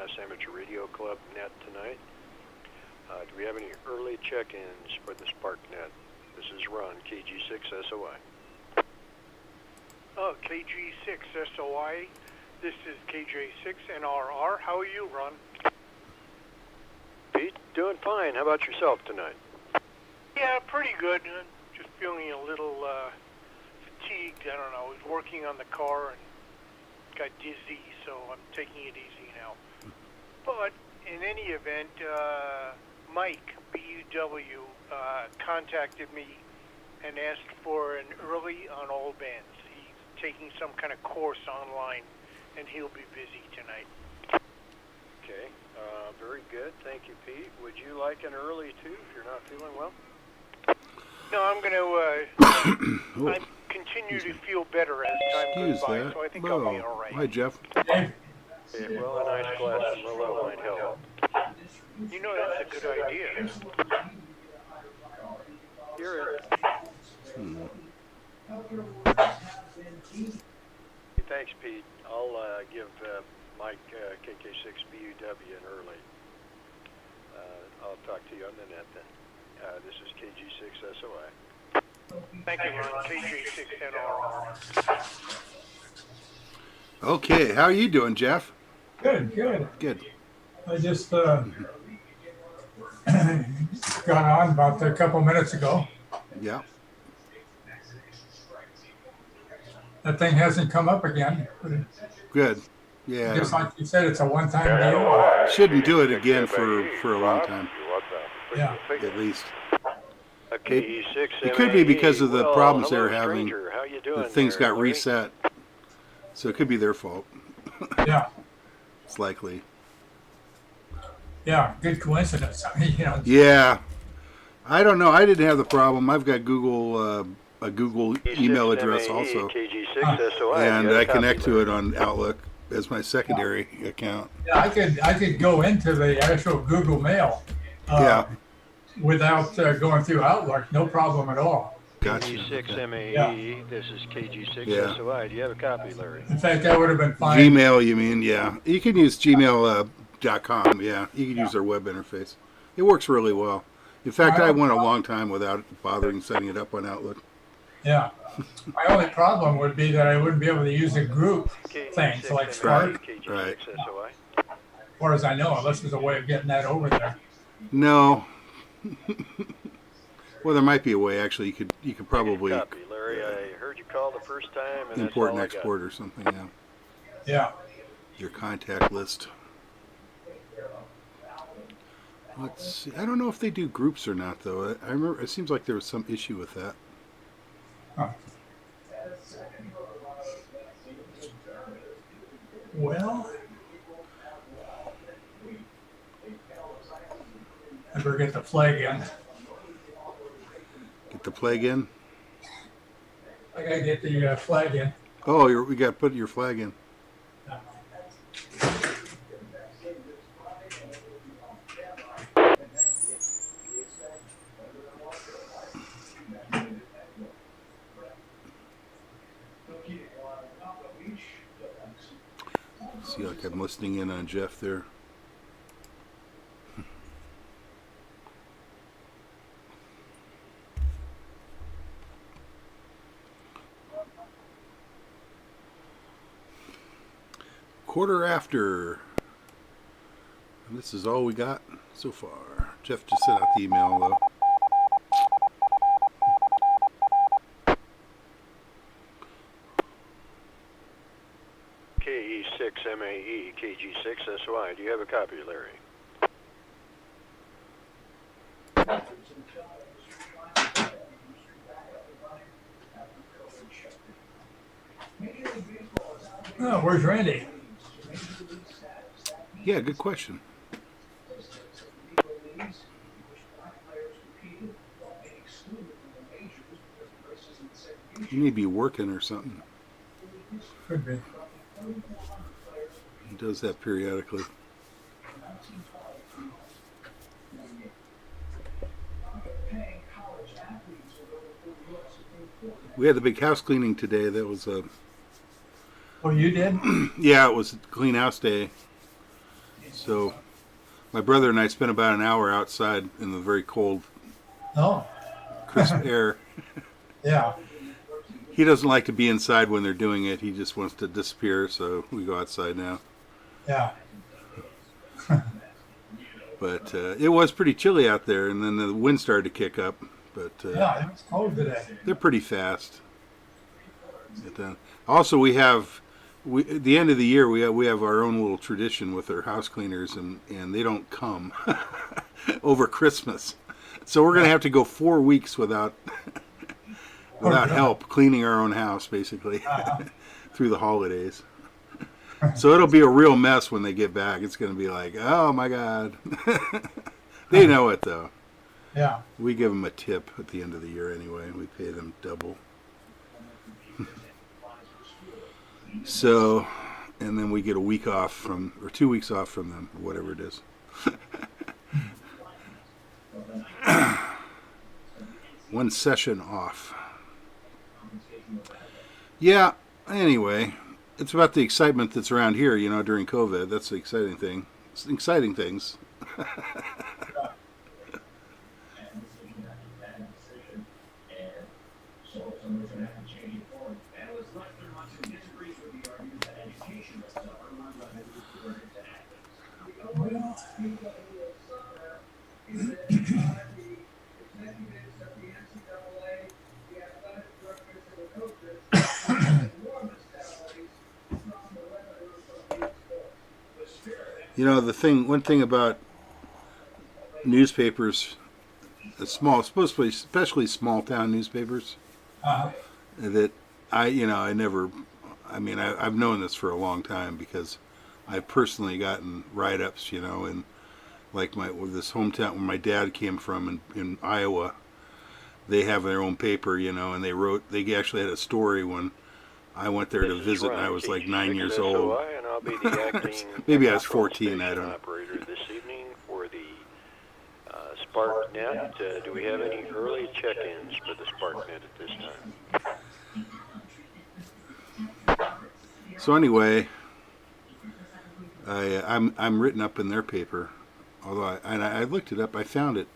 Mass Amateur Radio Club net tonight. Do we have any early check-ins for the SPARC net? This is Ron, KG6SOI. KG6SOI. This is KJ6NRR. How are you, Ron? Pete, doing fine. How about yourself tonight? Yeah, pretty good. Just feeling a little fatigued. I don't know. I was working on the car and got dizzy, so I'm taking it easy now. But in any event, Mike, BUW, contacted me and asked for an early on all bands. He's taking some kind of course online, and he'll be busy tonight. Okay, very good. Thank you, Pete. Would you like an early, too, if you're not feeling well? No, I'm going to I continue to feel better as time goes by, so I think I'll be all right. Hi, Jeff. Okay, well, a nice glass of Merlot might help. You know, that's a good idea. You're it. Thanks, Pete. I'll give Mike KK6BUW an early. I'll talk to you on the net then. This is KG6SOI. Thank you, Ron. KJ6NR. Okay, how are you doing, Jeff? Good, good. Good. I just got on about a couple minutes ago. Yeah. That thing hasn't come up again. Good. Yeah. Just like you said, it's a one-time deal. Shouldn't do it again for a long time. Yeah. At least. It could be because of the problems they hello, were having. stranger. How you doing The things there, got Larry? reset. So it could be their fault. Yeah. It's likely. Yeah. Good coincidence. I mean, Yeah. I don't know. I didn't have the problem. I've got Google a Google email address also. KG6SOI. And I connect to it on Outlook as my secondary account. Yeah, I could go into the actual Google Mail. Yeah. Without going through Outlook, no problem at all. Gotcha. KG6MAE. Yeah. This is KG6SOI. Do you have a copy, Larry? In fact, that would have been fine. Gmail, you mean? Yeah. You can use gmail.com. Yeah. You can use their web interface. It works really well. In fact, I went a long time without bothering setting it up on Outlook. Yeah. My only problem would be that I wouldn't be able to use a group thing, so like SPARC, Right. as far as I know, unless there's a way of getting that over there. No. Well, there might be a way. Actually, you could probably Copy, Larry. I heard you call the first time, and import and that's all export or something. Yeah. Yeah. Your contact list. Let's see. I don't know if they do groups or not, though. I remember it seems like there was some issue with that. Huh. Well, I better get the flag in. Get the plague in. I gotta get the flag in. Oh, we got to put your flag in. See, like I'm listening in on Jeff there. Quarter after. And this is all we got so far. Jeff just sent out the email though. KE6MAE, KG6SOI. Do you have a copy, Larry? Oh, where's Randy? Yeah, good question. He may be working or something. Could be. He does that periodically. We had the big house cleaning today. That was a Oh, you did? yeah, it was clean house day. So my brother and I spent about an hour outside in the very cold, Oh, crisp air. yeah. He doesn't like to be inside when they're doing it. He just wants to disappear, so we go outside now. Yeah. But it was pretty chilly out there, and then the wind started to kick up. But Yeah, it was cold today. they're pretty fast. But, also, we have at the end of the year we have our own little tradition with our house cleaners, and they don't come over Christmas, so we're gonna have to go 4 weeks without help cleaning our own house, basically, through the holidays. So it'll be a real mess when they get back. It's going to be like, oh my God. They know it though. Yeah. We give them a tip at the end of the year anyway. We pay them double. So, and then we get a week off or 2 weeks off from them, or whatever it is. One session off. Yeah, anyway. It's about the excitement that's around here, during COVID. That's the exciting thing. It's exciting things. One thing about newspapers, especially small town newspapers, that I've known this for a long time because I've personally gotten write-ups, and like with this hometown where my dad came from in Iowa, they have their own paper, and they actually had a story when I went there to visit, and I was like 9 years old. And I'll be the acting Maybe I was 14, I don't know. operator this evening for the SPARC net. Do we have any early check-ins for the SPARC net at this time? So anyway, I'm written up in their paper, although I looked it up. I found it.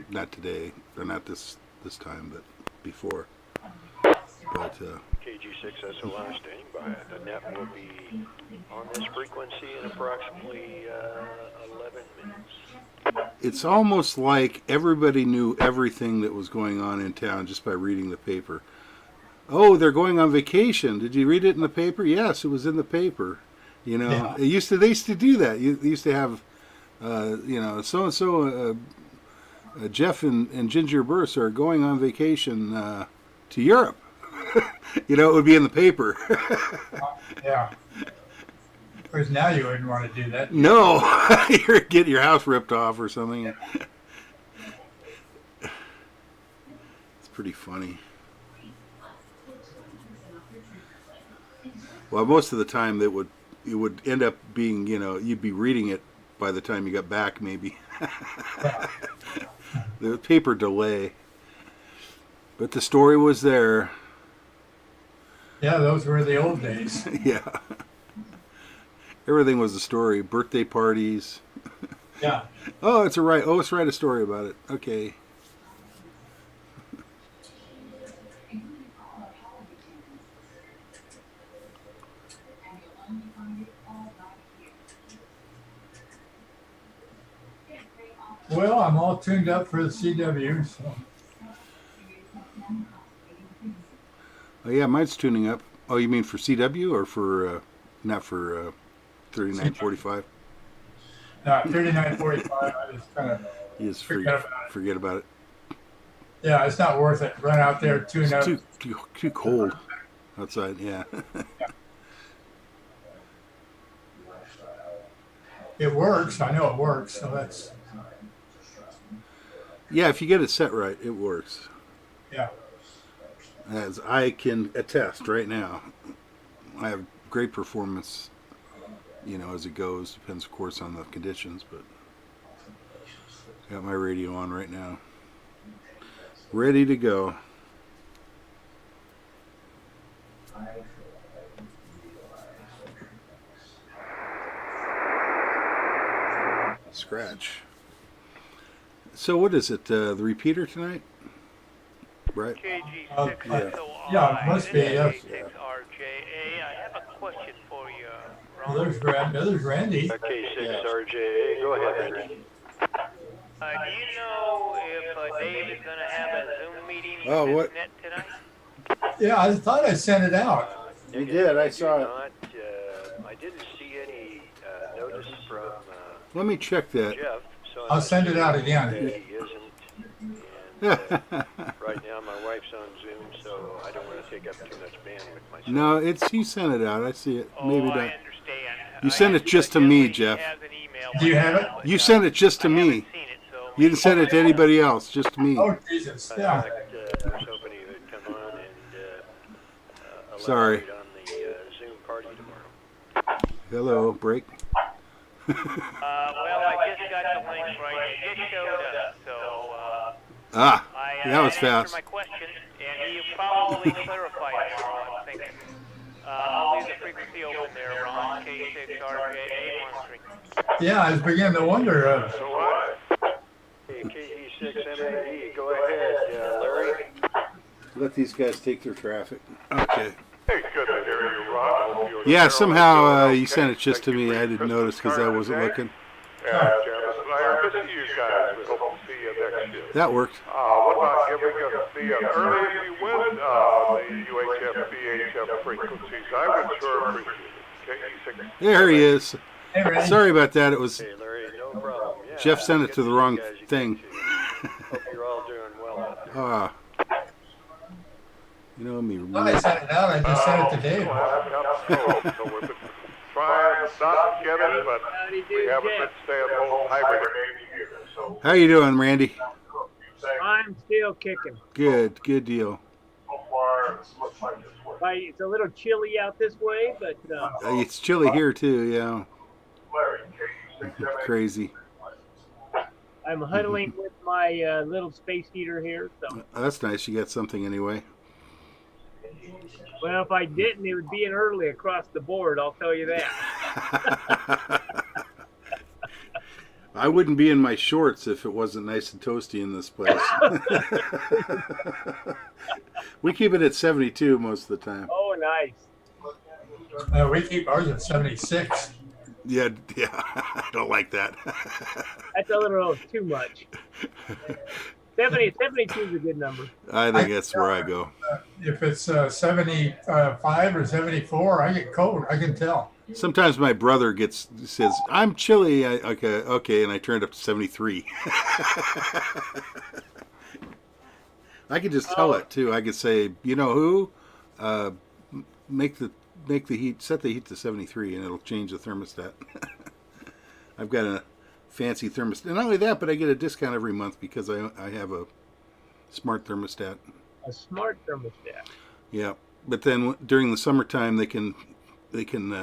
Not today, or not this time, but before. But KG6 SOI standing by. The net will be on this frequency in approximately 11 minutes. It's almost like everybody knew everything that was going on in town just by reading the paper. Oh, they're going on vacation. Did you read it in the paper? Yes, it was in the paper. Yeah. They used to do that. They used to have, so and so. Jeff and Ginger Burse are going on vacation to Europe. It would be in the paper. Yeah. Whereas now you wouldn't want to do that. No, you're getting your house ripped off or something. It's pretty funny. Well, most of the time it would end up being, you'd be reading it by the time you got back, maybe. Yeah. The paper delay. But the story was there. Yeah, those were the old days. Yeah. Everything was a story. Birthday parties. Yeah. Oh, let's write a story about it. Okay. Well, I'm all tuned up for the CW, so. Oh yeah, mine's tuning up. Oh, you mean for CW or for not for 3945? No, 3945, I just kind of You just forget about it. Yeah, it's not worth it. Run out there, tune It's up. too cold outside. Yeah. It works. I know it works, so that's. Yeah, if you get it set right, it works. Yeah. As I can attest right now, I have great performance, as it goes. Depends, of course, on the conditions, but got my radio on right now. Ready to go. Scratch. So what is it? The repeater tonight? Right? KG6SOI. Yeah, it must be, yes. K6RJA. I have a question for you, Well, Ron. there's Randy. K6RJA. Go ahead, Randy. Do you know if Dave is going to have a Zoom meeting Oh, with what? Net tonight? Yeah, I thought I sent it out. You did. I saw it. Not, I didn't see any notice from Let me check that. Jeff. So I'll send it out again. That he isn't. And, right now, my wife's on Zoom, so I don't want to take up too much bandwidth myself. No, he sent it out. I see it. Maybe I not. understand. You sent it just to me, Jeff. Do you have it? You sent it just to me. You didn't send it to anybody else, just to me. Oh, Jesus. In Yeah. fact, I was hoping he would come on and Sorry. elaborate on the Zoom party tomorrow. Hello, break. Well, I just got the link right. It just showed up, so Ah, I that was answered fast. my question, and he'll probably clarify tomorrow, I'm thinking. I'll leave the frequency open there, Ron, K6RJA13. Yeah, I was beginning to wonder. Hey, KG6MAE, go ahead, Larry. Let these guys take their traffic. Okay. Hey, good to hear you, Ron. Hope you and Yeah, Carol somehow are doing you okay. sent it just to Thank you me. for I your didn't Christmas notice because I card wasn't today. looking. Janice and I are missing you guys. We hope to see you next year. That worked. What about giving us the early if you would, the UHF, VHF frequencies? I would sure appreciate it. KE6. There he is. Hey, Randy. Sorry about that. It was Hey, Larry, no problem. Yeah, Jeff sent it good to the see wrong you guys again, thing. too. Hope you're all doing well out there. Ah. You know me. Well, I sent it out. I just sent it to Dave. So we've been trying not to get it, but we haven't been staying home hibernating either. So How you doing, Randy? I'm still kicking. Good. Good deal. so far, it looks like it's working. It's a little chilly out this way, but It's chilly here too. Yeah. Larry, KE6. Crazy. I'm huddling with my little space heater here. So, That's nice. You got something anyway. well, if I didn't, it would be an early across the board. I'll tell you that. I wouldn't be in my shorts if it wasn't nice and toasty in this place. We keep it at 72 most of the time. Oh, nice. We keep ours at 76. Yeah, I don't like that. That's a little too much. 72 is a good number. I think that's where I go. If it's 75 or 74, I get cold. I can tell. Sometimes my brother says, "I'm chilly." Okay, and I turned up to 73. I could just tell it too. I could say, "You know who? Make the heat, set the heat to 73, and it'll change the thermostat." I've got a fancy thermostat. And not only that, but I get a discount every month because I have a smart thermostat. A smart thermostat. Yeah, but then during the summertime they can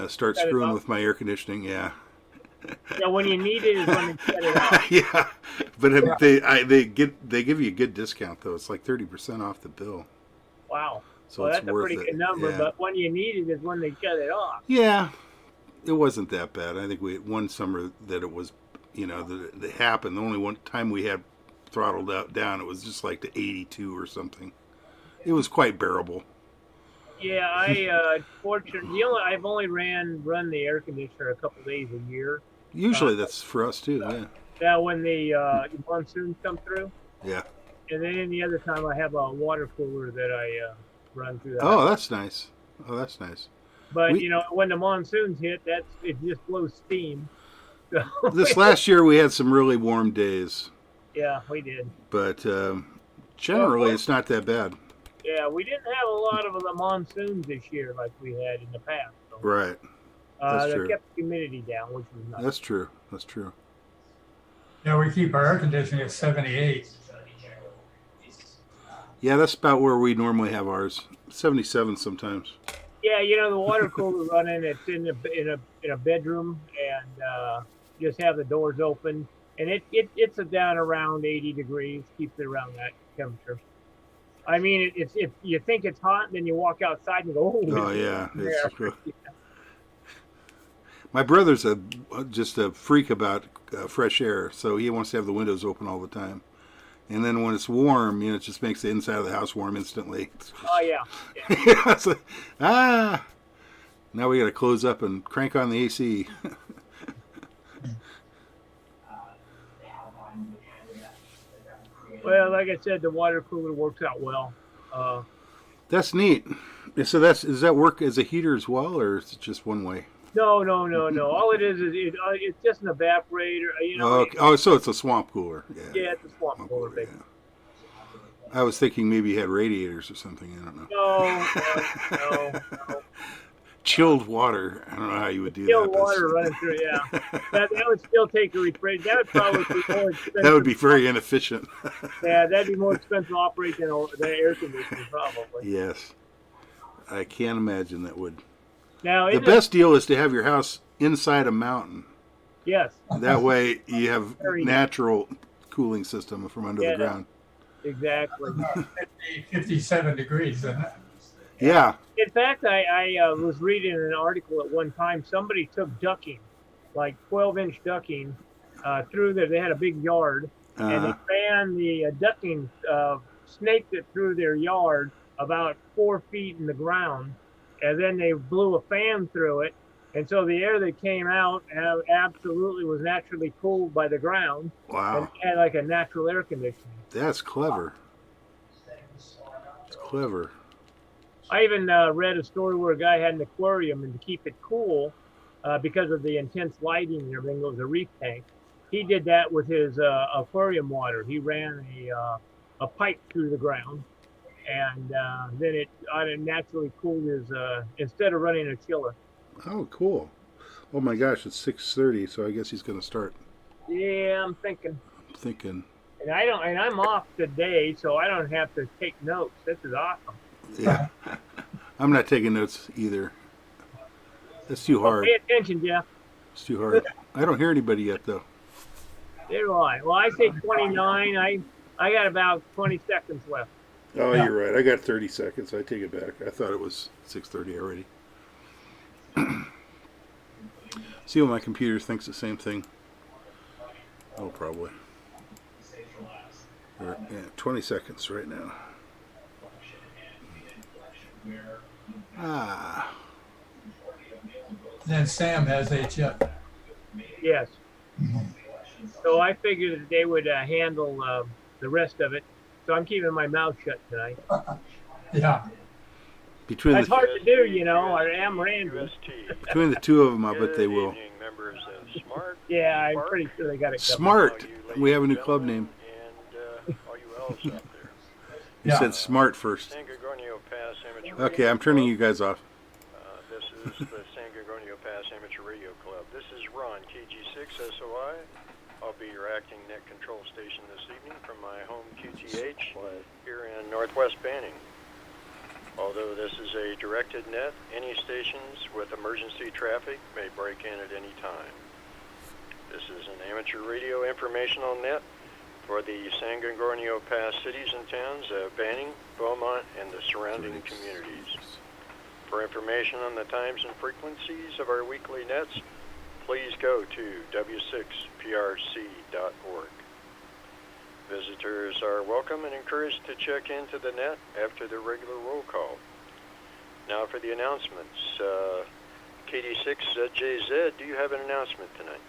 start Shut it screwing off? with my air conditioning. Yeah. Yeah, when you need it is when you shut it off. Yeah, but they give you a good discount though. It's like 30% off the bill. Wow. So Well, it's that's a worth pretty it. good number, Yeah. but when you need it is when they shut it off. Yeah, it wasn't that bad. I think we had one summer that it was, that it happened. The only one time we had throttled down, it was just like to 82 or something. It was quite bearable. Yeah, fortunately, I've only run the air conditioner a couple days a year. Usually that's for us too. Yeah. Yeah, when the monsoons come through, Yeah. and then the other time I have a water cooler that I run through. The Oh, house. that's nice. Oh, that's nice. But we- when the monsoons hit, it just blows steam. So, This last year we had some really warm days, yeah, we did. but generally it's not that bad. Yeah, we didn't have a lot of the monsoons this year like we had in the past. So, Right. That's they true. kept the humidity down, which was nice. That's true. That's true. Yeah, we keep our air conditioning at 78. Yeah, that's about where we normally have ours. 77 sometimes. Yeah, the water cooler running. It's in a bedroom, and just have the doors open, and it's down around 80 degrees. Keeps it around that temperature. I mean, it's if you think it's hot, and then you walk outside and go, Oh yeah. Yeah. My brother's just a freak about fresh air, so he wants to have the windows open all the time. And then when it's warm, it just makes the inside of the house warm instantly. Oh yeah. It's like, now we got to close up and crank on the AC. Well, like I said, the water cooler works out well. That's neat. So does that work as a heater as well, or is it just one way? No. All it is it's just an evaporator. So it's a swamp cooler. Yeah, it's a swamp cooler. Yeah. I was thinking maybe you had radiators or something. I don't know. No. Chilled water. I don't know how you would do Chilled that. water running through. Yeah, that would still take a refrigerator. That would probably be more expensive. That would be very inefficient. Yeah, that'd be more expensive to operate than the air conditioner, probably. Yes, I can't imagine that would. Now, the best deal is to have your house inside a mountain. Yes. That way you have natural cooling system from under the ground. Exactly. 57 degrees, isn't it? Yeah. In fact, I was reading an article at one time. Somebody took ducking, like 12-inch ducking, through there. They had a big yard, and they ran the ducking, snaked it through their yard about 4 feet in the ground, and then they blew a fan through it, and so the air that came out absolutely was naturally cooled by the ground. Wow. And had like a natural air conditioning. That's clever. It's clever. I even read a story where a guy had an aquarium, and to keep it cool, because of the intense lighting and everything, it was a reef tank. He did that with his aquarium water. He ran a pipe through the ground, and then it naturally cooled his, instead of running a chiller. Oh, cool. Oh my gosh, it's 6:30, so I guess he's going to start. Yeah, I'm thinking. And I'm off today, so I don't have to take notes. This is awesome. Yeah. I'm not taking notes either. That's too hard. Pay attention, Jeff. It's too hard. I don't hear anybody yet, though. There do I. Well, I say 29. I got about 20 seconds left. Oh, you're right. I got 30 seconds. I take it back. I thought it was 6:30 already. See what my computer thinks the same thing. Oh, probably. 20 seconds right now. Then Sam has a chip. Yes. So I figured that they would handle the rest of it. So I'm keeping my mouth shut tonight. Yeah. That's hard to do, I am Randy. Between the two of them, I bet they will. Members of SMART. Yeah, I'm pretty sure they got it covered. Smart. We have a new club name. And all you elves out there. You said Smart first. San Gorgonio Pass Amateur Okay, I'm turning you guys off. This is the San Gorgonio Pass Amateur Radio Club. This is Ron, KG6SOI. I'll be your acting net control station this evening from my home QTH here in Northwest Banning. Although this is a directed net, any stations with emergency traffic may break in at any time. This is an amateur radio informational net for the San Gorgonio Pass cities and towns of Banning, Beaumont, and the surrounding communities. For information on the times and frequencies of our weekly nets, please go to w6prc.org. Visitors are welcome and encouraged to check into the net after the regular roll call. Now for the announcements. KD6JZ, do you have an announcement tonight?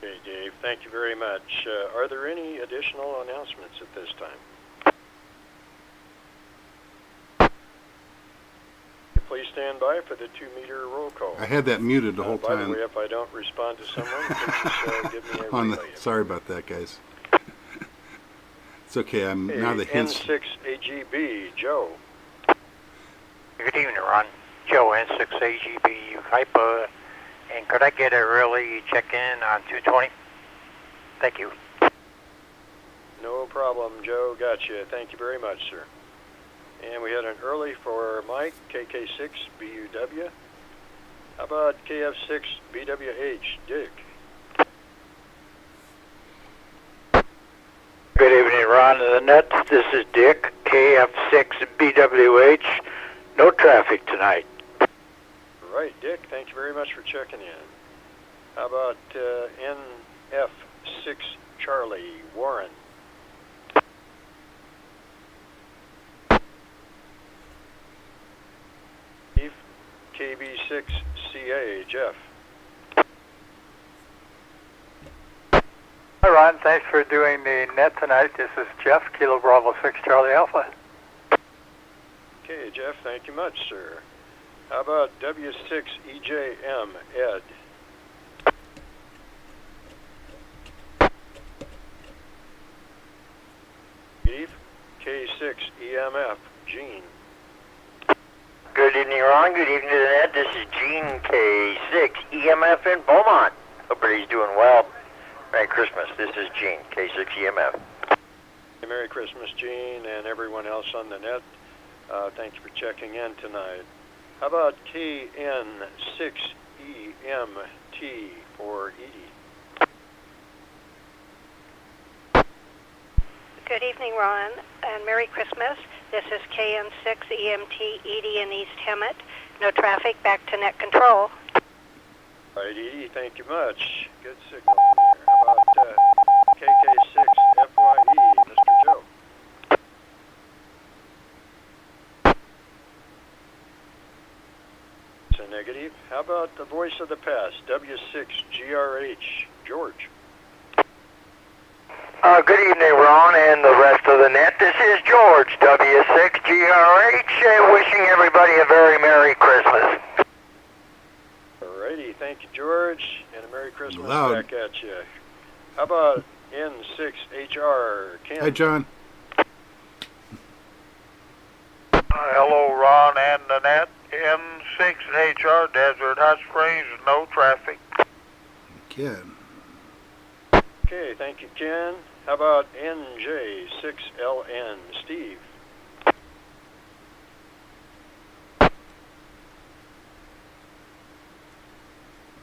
Okay, Dave, thank you very much. Are there any additional announcements at this time? Please stand by for the 2-meter roll call. I had that muted the whole By time. the way, if I don't respond to someone, please give me a relay. Sorry about that, guys. It's okay. I'm Hey, now the hints. N6AGB, Joe. Good evening, Ron. Joe, N6AGB, Hypa, and could I get a early check-in on 220? Thank you. No problem, Joe. Gotcha. Thank you very much, sir. And we had an early for Mike, KK6BUW. How about KF6BWH, Dick? Good evening, Ron of the Net. This is Dick, KF6BWH. No traffic tonight. Right, Dick. Thank you very much for checking in. How about NF6 Charlie, Warren? Steve, KB6CA, Jeff. Hi, Ron. Thanks for doing the net tonight. This is Jeff, Kilo Bravo 6 Charlie Alpha. Okay, Jeff, thank you much, sir. How about W6EJM, Ed? Eve, K6EMF, Gene. Good evening, Ron. Good evening to the net. This is Gene, K6 EMF in Beaumont. Hope everybody's doing well. Merry Christmas. This is Gene, K6 EMF. Hey, Merry Christmas, Gene, and everyone else on the net. Thank you for checking in tonight. How about KN6EMT for Edie? Good evening, Ron, and Merry Christmas. This is KN6EMT Edie in East Hemet. No traffic, back to net control. All right, Edie, thank you much. Good signal there. How about KK6FYE, Mr. Joe? It's a negative. How about the voice of the past, W6GRH, George? Good evening, Ron, and the rest of the net. This is George, W6GRH, wishing everybody a very Merry Christmas. Alrighty, thank you, George, and a Merry Christmas Loud. back at you. How about N6HR, Ken? Hi, John. Hello, Ron and the net. N6HR, Desert Hot Springs, no traffic. Ken. Okay, thank you, Ken. How about NJ6LN, Steve?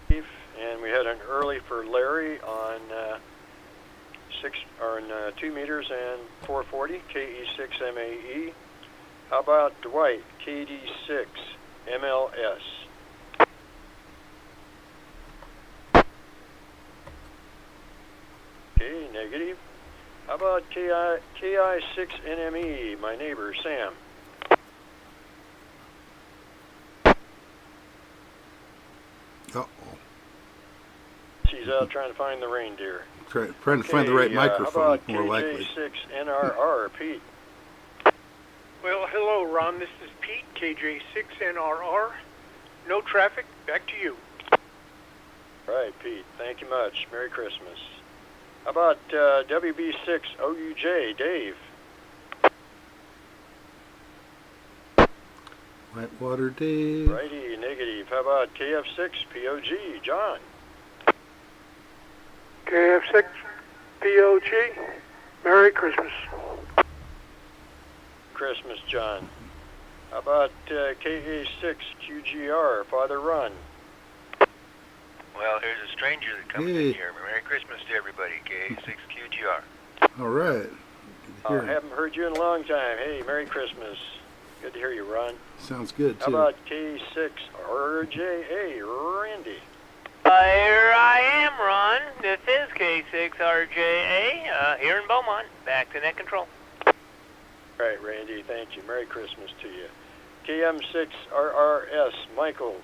Steve, and we had an early for Larry on 2 meters and 440, KE6MAE. How about Dwight, KD6 MLS? Okay, negative. How about KI6NME, my neighbor, Sam? Uh-oh. She's out trying to find the reindeer. Trying to find the right microphone, how about more likely. KJ6NRR, Pete? Well, hello, Ron. This is Pete, KJ6NRR. No traffic. Back to you. Right, Pete. Thank you much. Merry Christmas. How about WB6OUJ, Dave? Whitewater Dave. Righty, negative. How about KF6POG, John? KF6 POG. Merry Christmas. Christmas, John. How about KA6QGR, Father Run? Well, here's a stranger that comes Hey. in here. Merry Christmas to everybody, K6QGR. All right. I haven't heard you in a long time. Hey, Merry Christmas. Good to hear you, Ron. Sounds good, How too. about K6RJA, Randy? Here I am, Ron. This is K6RJA here in Beaumont. Back to net control. All right, Randy, thank you. Merry Christmas to you. KM6RRS, Michael.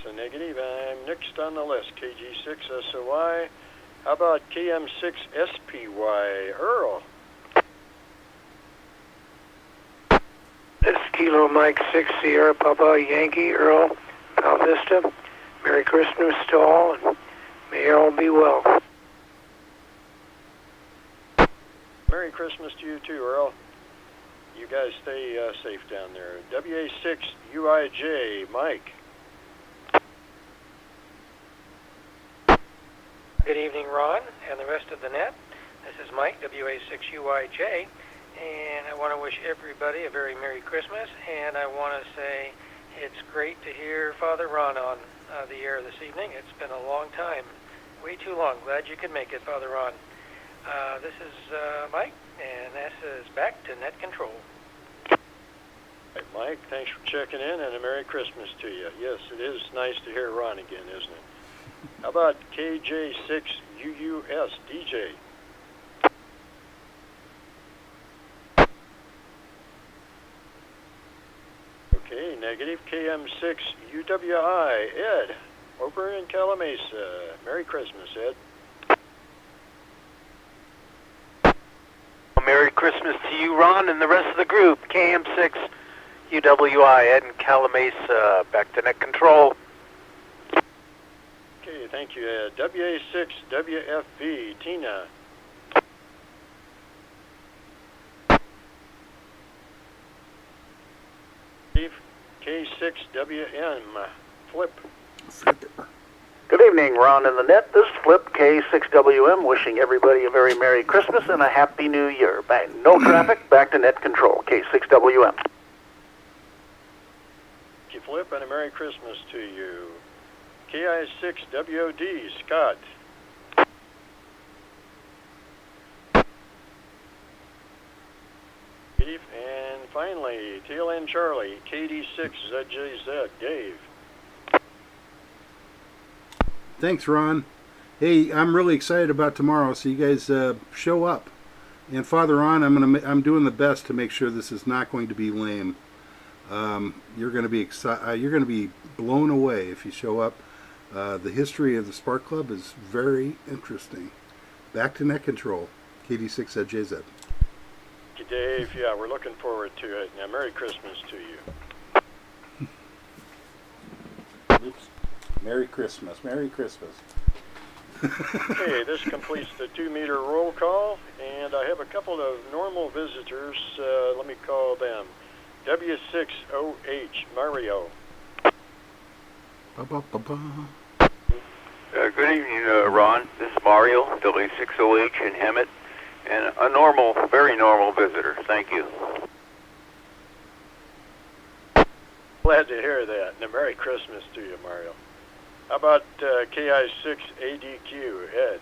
So negative. I'm next on the list. KG6SOI. How about KM6SPY, Earl? This is Kilo Mike 6 Sierra Papa Yankee Earl Val Vista. Merry Christmas to all, and May you all be well. Merry Christmas to you too, Earl. You guys stay safe down there. WA6UIJ, Mike. Good evening, Ron, and the rest of the net. This is Mike, WA6UIJ, and I want to wish everybody a very Merry Christmas, and I want to say it's great to hear Father Ron on the air this evening. It's been a long time, way too long. Glad you could make it, Father Ron. This is Mike, and this is back to Net Control. Hey, Mike, thanks for checking in, and a Merry Christmas to you. Yes, it is nice to hear Ron again, isn't it? How about KJ6UUS, DJ? Okay, negative. KM6UWI, Ed, over in Calamasa. Merry Christmas, Ed. Merry Christmas to you, Ron, and the rest of the group. KM6 UWI, Ed in Calamasa. Back to Net Control. Okay, thank you, Ed. WA6WFB, Tina. Steve, K6WN, Flip. Good evening, Ron and the Net. This is Flip, K6WM, wishing everybody a very Merry Christmas and a Happy New Year. No traffic, back to Net Control, K6WM. Thank you, Flip, and a Merry Christmas to you. KI6WOD, Scott. Steve, and finally, TLN Charlie, KD6ZJZ, Dave. Thanks, Ron. Hey, I'm really excited about tomorrow, so you guys show up. And Father Ron, I'm doing the best to make sure this is not going to be lame. You're going to be you're going to be blown away if you show up. The history of the SPARC Club is very interesting. Back to Net Control, KD6ZJZ. Thank you, Dave. Yeah, we're looking forward to it. Now, Merry Christmas to you. Oops. Merry Christmas. Merry Christmas. Okay, this completes the 2-meter roll call, and I have a couple of normal visitors. Let me call them. W6OH, Mario. Good evening, Ron. This is Mario, W6OH in Hemet, and a normal, very normal visitor. Thank you. Glad to hear that, and a Merry Christmas to you, Mario. How about KI6ADQ, Ed?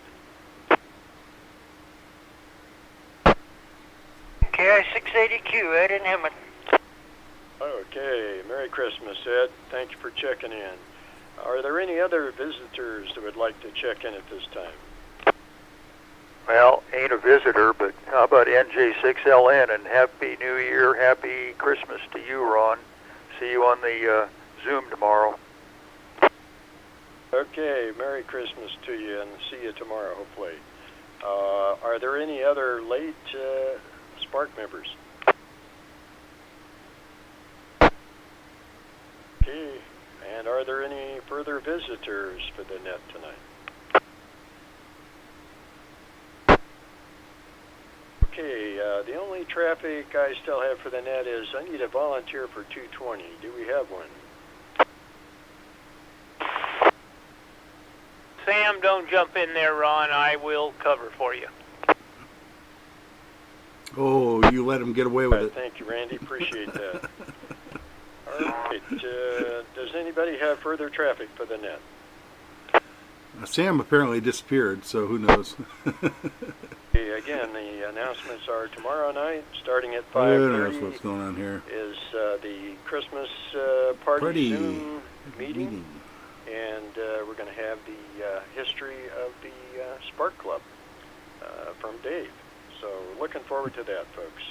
KI680Q, Ed in Hemet. Okay, Merry Christmas, Ed. Thank you for checking in. Are there any other visitors that would like to check in at this time? Well, ain't a visitor, but how about NJ6LN, and Happy New Year, Happy Christmas to you, Ron. See you on the Zoom tomorrow. Okay, Merry Christmas to you, and see you tomorrow, hopefully. Are there any other late SPARC members? Okay, and are there any further visitors for the net tonight? Okay, the only traffic I still have for the net is I need a volunteer for 220. Do we have one? Sam, don't jump in there, Ron. I will cover for you. Oh, you let him get away with it. Thank you, Randy. Appreciate that. All right. Does anybody have further traffic for the net? Sam apparently disappeared, so who knows? Okay, again, the announcements are tomorrow night, starting at 5:30. Who knows what's going on here? Is the Christmas party Zoom meeting. And we're going to have the history of the SPARC Club from Dave. So looking forward to that, folks.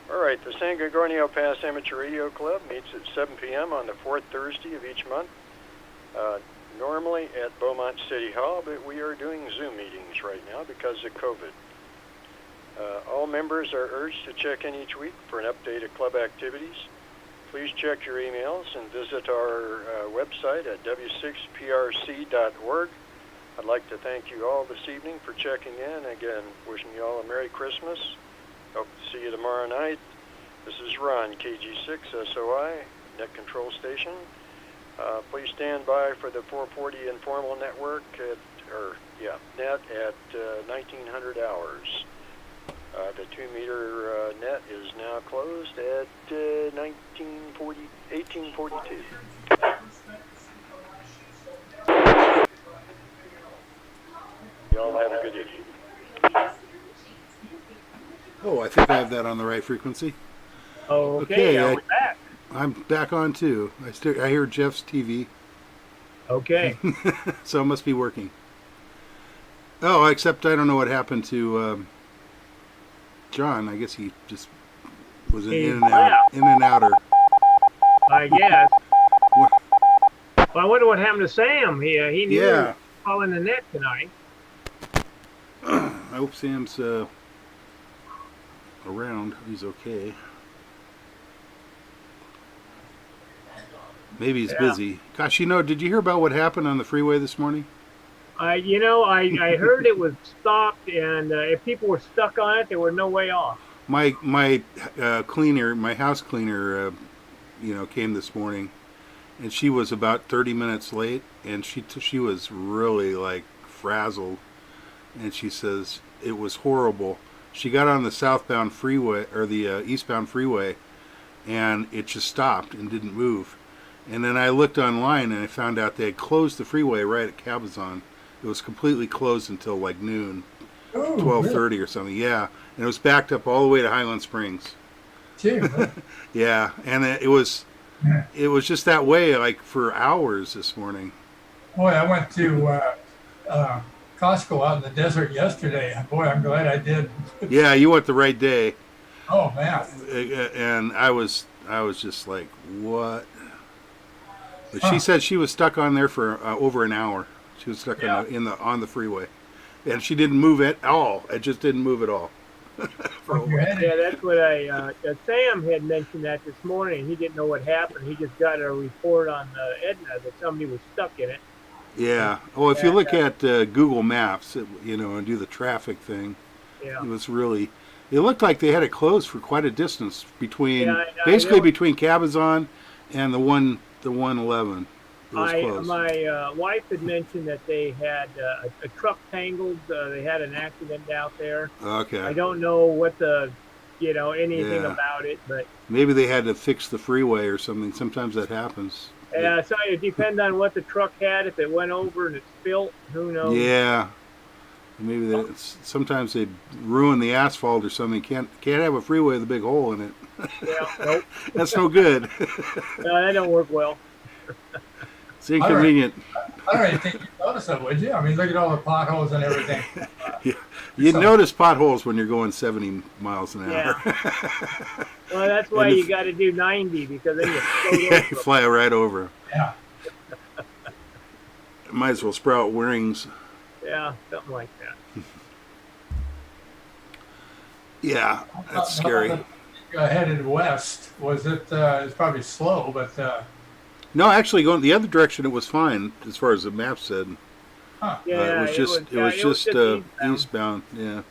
All right, the San Gorgonio Pass Amateur Radio Club meets at 7 p.m. on the fourth Thursday of each month, normally at Beaumont City Hall, but we are doing Zoom meetings right now because of COVID. All members are urged to check in each week for an update of club activities. Please check your emails and visit our website at w6prc.org I'd like to thank you all this evening for checking in. Again, wishing you all a Merry Christmas. Hope to see you tomorrow night. This is Ron, KG6SOI, Net Control Station. Please stand by for the 440 Informal Network net at 1900 hours. The 2-meter net is now closed at 1842. Y'all have a good evening. Oh, I think I have that on the right frequency. Okay, are we back? I'm back on too. I hear Jeff's TV. Okay. So it must be working. Oh, except I don't know what happened to John. I guess he just was in and outer. I guess. Well, I wonder what happened to Sam. He knew he was calling the net tonight. I hope Sam's around. He's okay. Maybe he's busy. Gosh, did you hear about what happened on the freeway this morning? I heard it was stopped, and if people were stuck on it, there were no way off. My cleaner, my house cleaner, came this morning, and she was about 30 minutes late, and she was really like frazzled, and she says it was horrible. She got on the southbound freeway or the eastbound freeway, and it just stopped and didn't move. And then I looked online and I found out they had closed the freeway right at Cabazon. It was completely closed until like noon, 12:30 or something. Yeah, and it was backed up all the way to Highland Springs. Gee, yeah, and it was just that way like for hours this morning. Boy, I went to Costco out in the desert yesterday. Boy, I'm glad I did. Yeah, you went the right day. Oh man! And I was just like, what? But she said she was stuck on there for over an hour. She was stuck on the freeway, and she didn't move at all. It just didn't move at all. Yeah, that's what Sam had mentioned that this morning. He didn't know what happened. He just got a report on Edna that somebody was stuck in it. Yeah. Oh, if you look at Google Maps, and do the traffic thing, it was really. It looked like they had it closed for quite a distance between Cabazon and the 111. My wife had mentioned that they had a truck tangled. They had an accident out there. Okay. I don't know what anything about it, but maybe they had to fix the freeway or something. Sometimes that happens. Yeah, so it depends on what the truck had. If it went over and it spilt, who knows? Yeah. Maybe sometimes they ruin the asphalt or something. Can't have a freeway with a big hole in it. Yeah, nope. That's no good. No, that don't work well. It's inconvenient. I don't even think you'd notice it, would you? I mean, look at all the potholes and everything. You'd notice potholes when you're going 70 miles an hour. Yeah. Well, that's why you got to do 90, because then you fly right over. Yeah. Might as well sprout wings. Yeah, something like that. Yeah, that's scary. Headed west, was it? It's probably slow, but. No, actually, going the other direction, it was fine as far as the map said. Huh. Yeah, it was just eastbound. Yeah.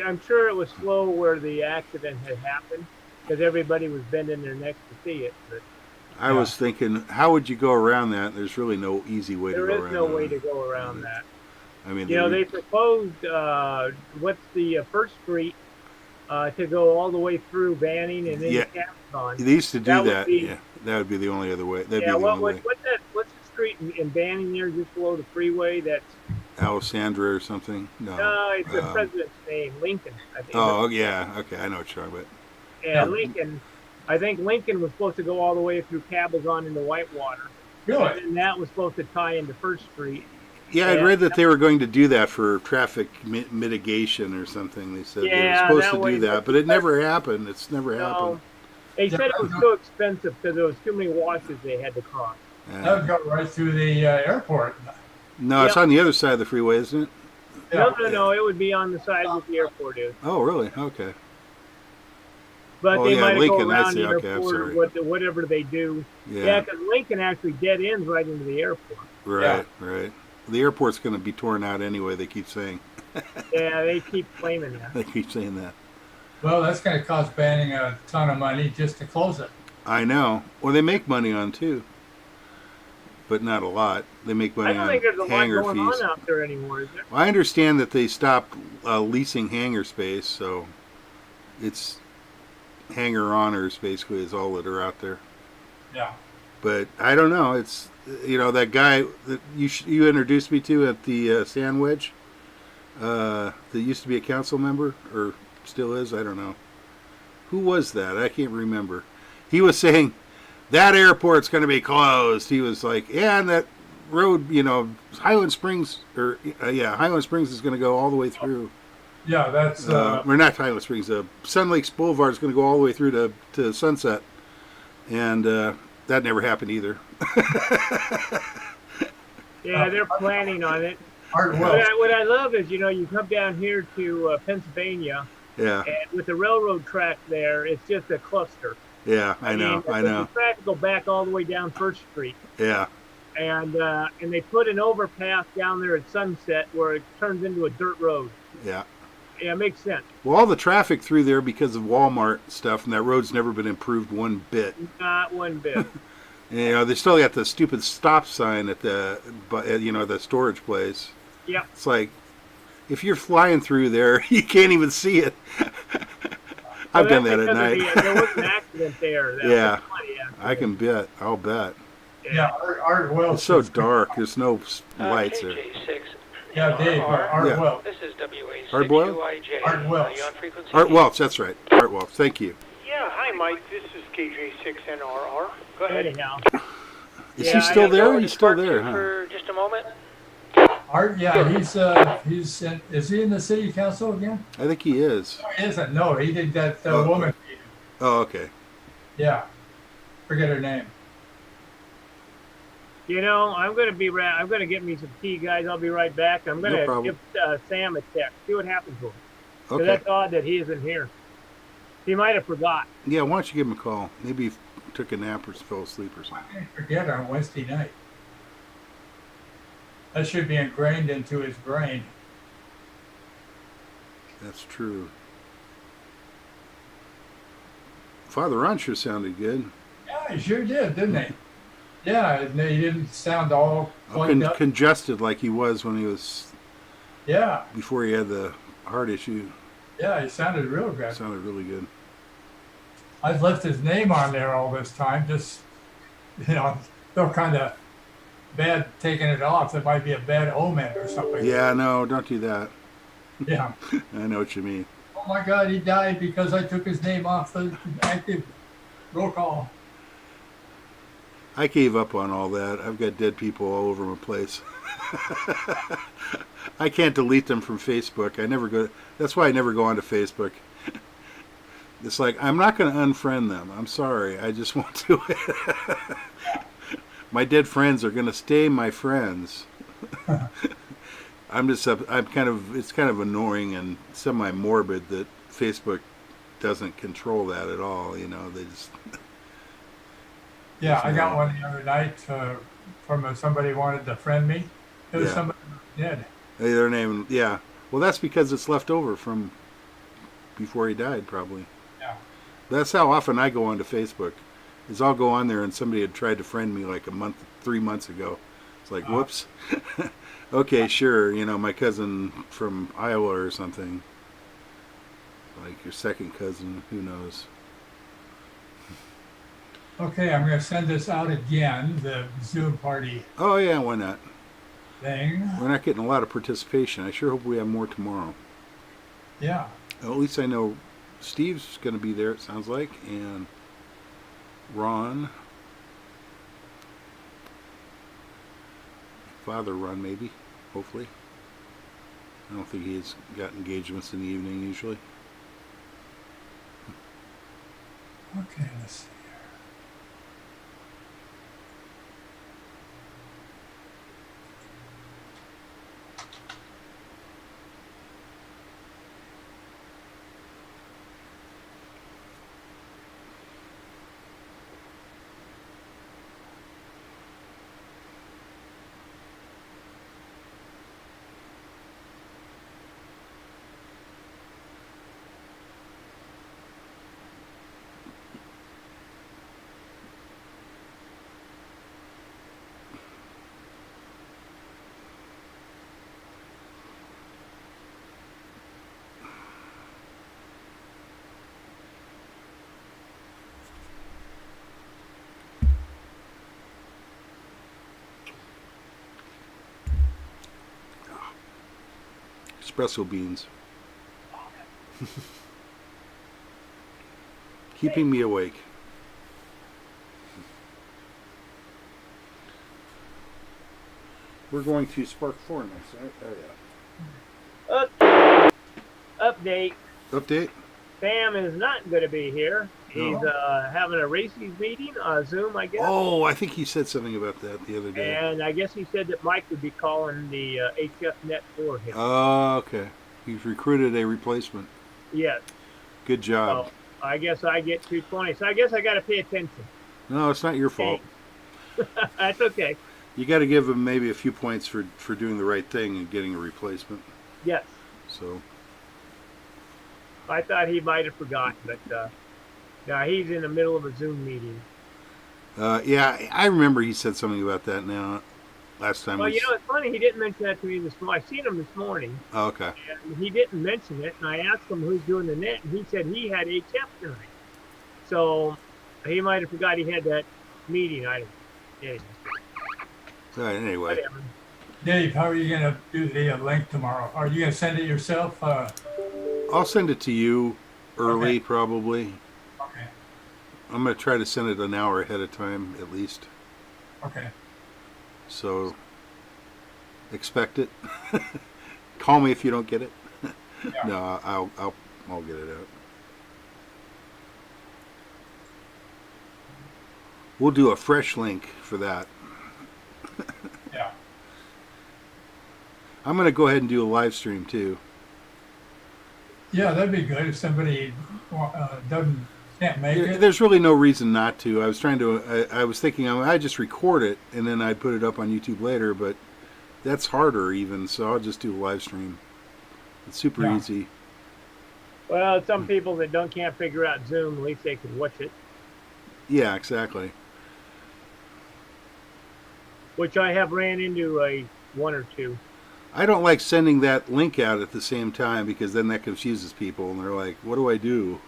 I'm sure it was slow where the accident had happened, because everybody was bending their necks to see it. But I was thinking, how would you go around that? There's really no easy way to go around that. There is no way to go around that. I mean, they proposed what's the First Street to go all the way through Banning and into Cabazon. They used to do that. That would be the only other way. That'd be the only way. What's the street in Banning there, just below the freeway? That's Alessandra or something. No, it's the president's name, Lincoln. I think. Oh yeah, okay, I know what you're talking about. Yeah, Lincoln. I think Lincoln was supposed to go all the way through Cabazon into Whitewater. Really? And that was supposed to tie into First Street. Yeah, I'd read that they were going to do that for traffic mitigation or something. They said they were supposed to do that, but it never happened. It's never happened. They said it was so expensive because there was too many washes they had to cross. That would go right through the airport. No, it's on the other side of the freeway, isn't it? No, it would be on the side where the airport is. Oh, really? Okay. But they might Lincoln, go around the okay, airport or whatever they do. Yeah, because Lincoln actually dead ends right into the airport. Right, right. the airport's going to be torn out anyway. They keep saying. Yeah, they keep claiming that. They keep saying that. Well, that's going to cost Banning a ton of money just to close it. I know. Well, they make money on too, but not a lot. They make money I don't on think there's a lot hangar going fees. on out there anymore, is there? Well, I understand that they stopped leasing hangar space, so it's hangar honors basically is all that are out there. Yeah. But I don't know. It's that guy that you introduced me to at the Sand Wedge. That used to be a council member or still is. I don't know. Who was that? I can't remember. He was saying that airport's going to be closed. He was like, yeah, and that road, Highland Springs Highland Springs is going to go all the way through. Yeah, that's or not Highland Springs. Sun Lakes Boulevard is going to go all the way through to Sunset, and that never happened either. Yeah, they're planning on it. What I love is, you come down here to Pennsylvania, Yeah. and with the railroad track there, it's just a cluster. Yeah, I know. The traffic go back all the way down First Street. Yeah. And they put an overpass down there at Sunset where it turns into a dirt road. Yeah. Yeah, it makes sense. Well, all the traffic through there because of Walmart stuff, and that road's never been improved one bit. Not one bit. They still got the stupid stop sign at the storage place. Yep. It's like, if you're flying through there, you can't even see it. I've done that at night. There was an accident there. Yeah, I can bet. I'll bet. Yeah, Art Welch. It's so dark. There's no lights there. KJ6. Yeah, Dave. Art Yeah. Welch. This is WA6 Art Boyle? UIJ. Art Welch. You on frequency? Art Welch, that's right. Art Welch. Thank you. Yeah, hi Mike, this is KJ6NRR. Go ahead. Anyhow. Is he still there? He's still there, huh? For just a moment. Art, yeah, is he in the city council again? I think he is. No, he isn't. No, he did that Oh. woman. Oh, okay. Yeah, forget her name. I'm going to I'm going to get me some tea, guys. I'll be right back. I'm going to give Sam a text. See what happens to him. So Okay. that's odd that he isn't here. He might have forgot. Yeah, why don't you give him a call? Maybe he took a nap or fell asleep or something. I forget on Wednesday night. That should be ingrained into his brain. That's true. Father Ron sure sounded good. Yeah, he sure did, didn't he? Yeah, and he didn't sound all plugged up. Congested like he was when he was. Yeah. Before he had the heart issue. Yeah, he sounded real good. Sounded really good. I've left his name on there all this time, just, feel kind of bad taking it off. It might be a bad omen or something. Yeah, no, don't do that. Yeah. I know what you mean. Oh my God, he died because I took his name off the active roll call. I gave up on all that. I've got dead people all over my place. I can't delete them from Facebook. That's why I never go onto Facebook. It's like, I'm not going to unfriend them. I'm sorry. I just want to. My dead friends are going to stay my friends. It's kind of annoying and semi-morbid that Facebook doesn't control that at all. They just. Yeah, I got one the other night from somebody who wanted to friend me. It was somebody who did. Their name, yeah. Well, that's because it's left over from before he died, probably. Yeah. That's how often I go onto Facebook. Is I'll go on there and somebody had tried to friend me like 3 months ago. It's like, whoops. Okay, sure. My cousin from Iowa or something. Like your second cousin, who knows? Okay, I'm going to send this out again, the Zoom party Oh, yeah, why not? thing. We're not getting a lot of participation. I sure hope we have more tomorrow. Yeah. Well, at least I know Steve's going to be there, it sounds like, and Ron. Father Ron, maybe, hopefully. I don't think he's got engagements in the evening usually. Okay, let's see. Espresso beans. Keeping me awake. We're going to SPARC 4 next, right? Oh, yeah. Update. Update? Sam is not going to be here. He's having a races meeting on Zoom, I guess. Oh, I think he said something about that the other day. And I guess he said that Mike would be calling the HF net for him. Oh, okay. He's recruited a replacement. Yes. Good job. So I guess I get 220. So I guess I got to pay attention. No, it's not your fault. That's okay. You got to give him maybe a few points for doing the right thing and getting a replacement. Yes. So. I thought he might have forgotten, but now he's in the middle of a Zoom meeting. Yeah, I remember he said something about that now. Last time. Well, you know, it's funny. He didn't mention that to me this morning. I seen him this morning. Oh, okay. And he didn't mention it, and I asked him who's doing the net, and he said he had HF tonight. So he might have forgot he had that meeting. I don't know. All right, anyway. Whatever. Dave, how are you going to do the link tomorrow? Are you going to send it yourself? I'll send it to you early, probably. Okay. I'm going to try to send it an hour ahead of time, at least. Okay. So, expect it. Call me if you don't get it. Yeah. No, I'll get it out. We'll do a fresh link for that. Yeah. I'm going to go ahead and do a live stream too. Yeah, that'd be good if somebody can't make it. There's really no reason not to. I was thinking I just record it and then I'd put it up on YouTube later, but that's harder even. So I'll just do a live stream. It's super easy. Well, some people that can't figure out Zoom, at least they could watch it. Yeah, exactly. Which I have ran into one or two. I don't like sending that link out at the same time because then that confuses people and they're like, what do I do?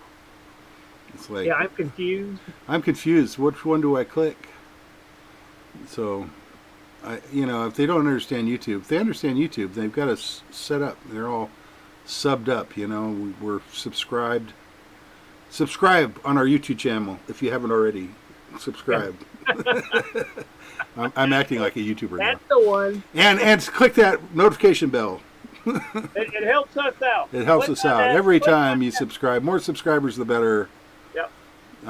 It's like, yeah, I'm confused. I'm confused. Which one do I click? So, if they don't understand YouTube, if they understand YouTube, they've got to set up. They're all subbed up, we're subscribed. Subscribe on our YouTube channel if you haven't already. Subscribe. I'm acting like a YouTuber That's now. The one. And click that notification bell. It helps us out. It helps us out. Every time you subscribe, more subscribers, the better. Yep.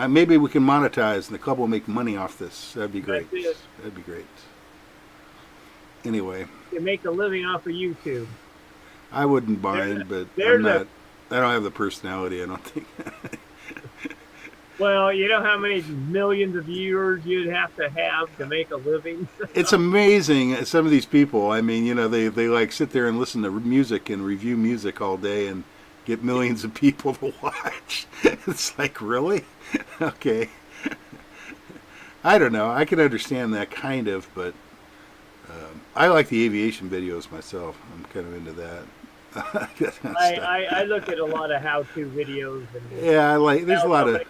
Maybe we can monetize, and the club will make money off this. That'd be great. That'd be great. Anyway. You make a living off of YouTube. I wouldn't mind, but I'm not. I don't have the personality, I don't think. Well, you know how many millions of viewers you'd have to make a living? It's amazing, some of these people. I mean, they like sit there and listen to music and review music all day and get millions of people to watch. It's like, really? Okay. I don't know. I can understand that kind of, but I like the aviation videos myself. I'm kind of into that. I look at a lot of how-to videos. There's a lot of...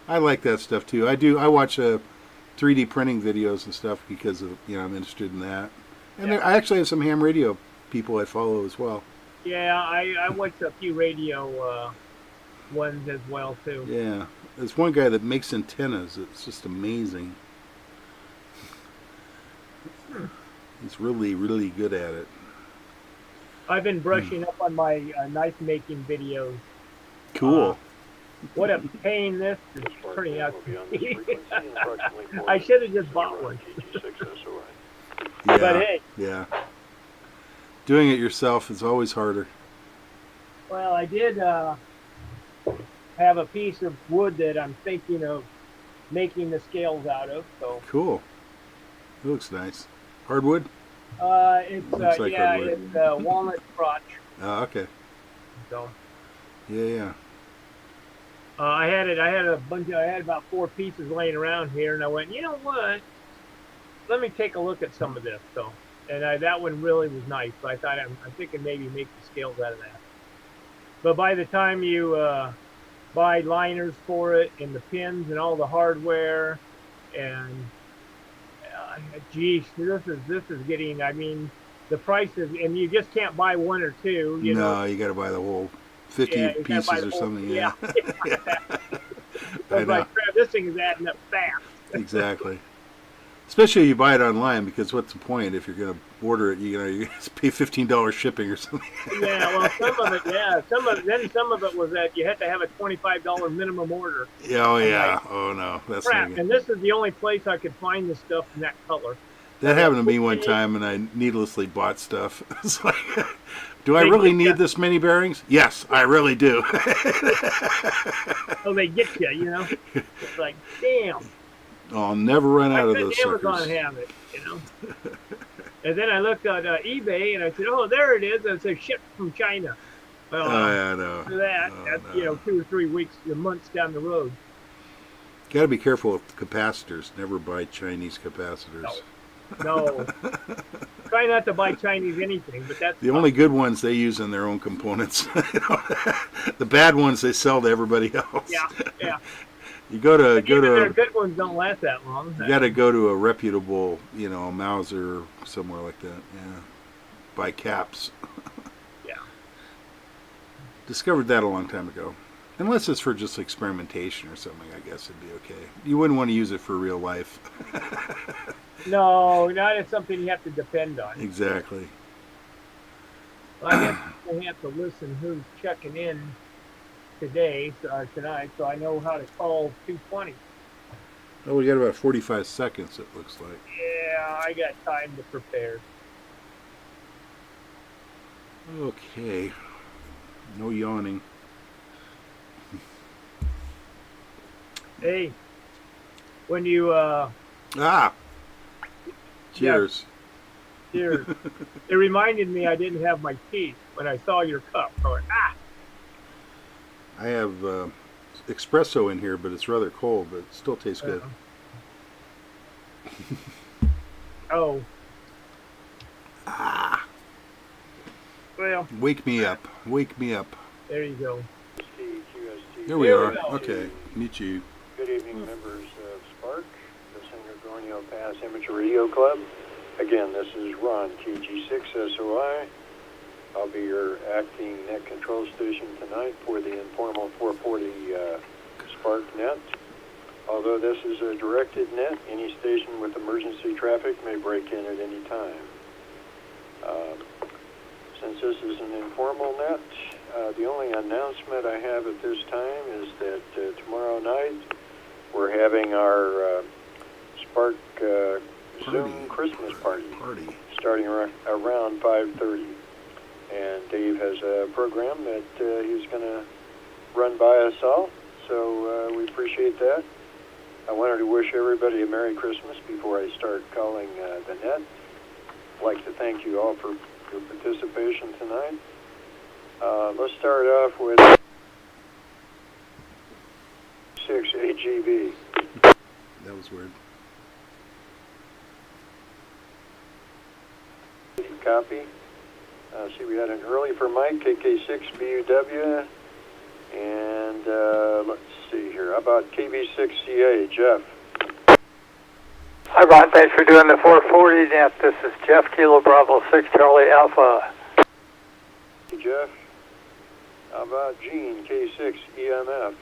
I like that stuff too. I watch 3D printing videos and stuff because of I'm interested in that. And I actually have some ham radio people I follow as well. Yeah, I watch a few radio ones as well too. Yeah, there's one guy that makes antennas. It's just amazing. He's really, really good at it. I've been brushing up on my knife making videos. Cool. What a pain this is turning out to be. I should have just bought one. Yeah, but hey. Yeah. Doing it yourself is always harder. Well, I did have a piece of wood that I'm thinking of making the scales out of. So cool. It looks nice. Hardwood? It's like hardwood. It's walnut crotch. Oh, okay. So. Yeah. I had about 4 pieces laying around here, and I went, you know what? Let me take a look at some of this. So, and that one really was nice. So I thought I'm thinking maybe make the scales out of that. But by the time you buy liners for it and the pins and all the hardware, and geez, this is getting. I mean, the prices, and you just can't buy one or two. You know? You got to buy the whole 50 Yeah, you gotta buy pieces the or whole- something. Yeah. Yeah. I was like, crap, this thing is adding up fast. Exactly. Especially if you buy it online, because what's the point if you're going to order it? You're going to pay $15 shipping or something. Yeah, well, some of it, yeah, some of it was that you had to have a $25 minimum order. Yeah, oh I'm yeah. like, Oh no, that's crap. not good. And this is the only place I could find this stuff in that color. That happened to me one time, and I needlessly bought stuff. It's like, do I really need this many bearings? Yes, I really do. So they get you, you know. It's like, damn. I'll never run out of I those bet Amazon suckers. have it, you know. And then I looked at eBay, and I said, oh, there it is. And it says shipped from China. Well, I know. for that, that's, you know, 2 or 3 weeks, months down the road. Got to be careful with capacitors. Never buy Chinese capacitors. No. Try not to buy Chinese anything, but that's The only good ones they use in their own components. The bad ones they sell to everybody else. Yeah, yeah. You go to Their good ones don't last that long. You got to go to a reputable, you know, Mauser or somewhere like that. Yeah, buy caps. Yeah. Discovered that a long time ago. Unless it's for just experimentation or something, I guess it'd be okay. You wouldn't want to use it for real life. No, not as something you have to depend on. Exactly. Well, I guess I have to listen who's checking in today, tonight, so I know how to call 220. Oh, we got about 45 seconds, it looks like. Yeah, I got time to prepare. Okay. No yawning. Hey, when you Cheers. Yeah, cheers. It reminded me I didn't have my teeth when I saw your cup. I went, I have espresso in here, but it's rather cold, but it still tastes good. Oh. Well. Wake me up. Wake me up. There you go. Here we are. Okay. Meet you. Good evening, members of SPARC, the San Gorgonio Pass Amateur Radio Club. Again, this is Ron, KG6SOI. I'll be your acting net control station tonight for the informal 440 SPARC net. Although this is a directed net, any station with emergency traffic may break in at any time. Since this is an informal net, the only announcement I have at this time is that tomorrow night we're having our SPARC Zoom Christmas party starting around 5:30. And Dave has a program that he's going to run by us all, so we appreciate that. I wanted to wish everybody a Merry Christmas before I start calling the net. I'd like to thank you all for your participation tonight. Let's start off with 6 AGB. That was weird. Copy. See, we had an early for Mike, KK6BUW, and let's see here. How about KB6CA, Jeff? Hi, Ron. Thanks for doing the 440 net. This is Jeff, Kilo Bravo 6 Charlie Alpha. Hey, Jeff. How about Gene, K6EMF?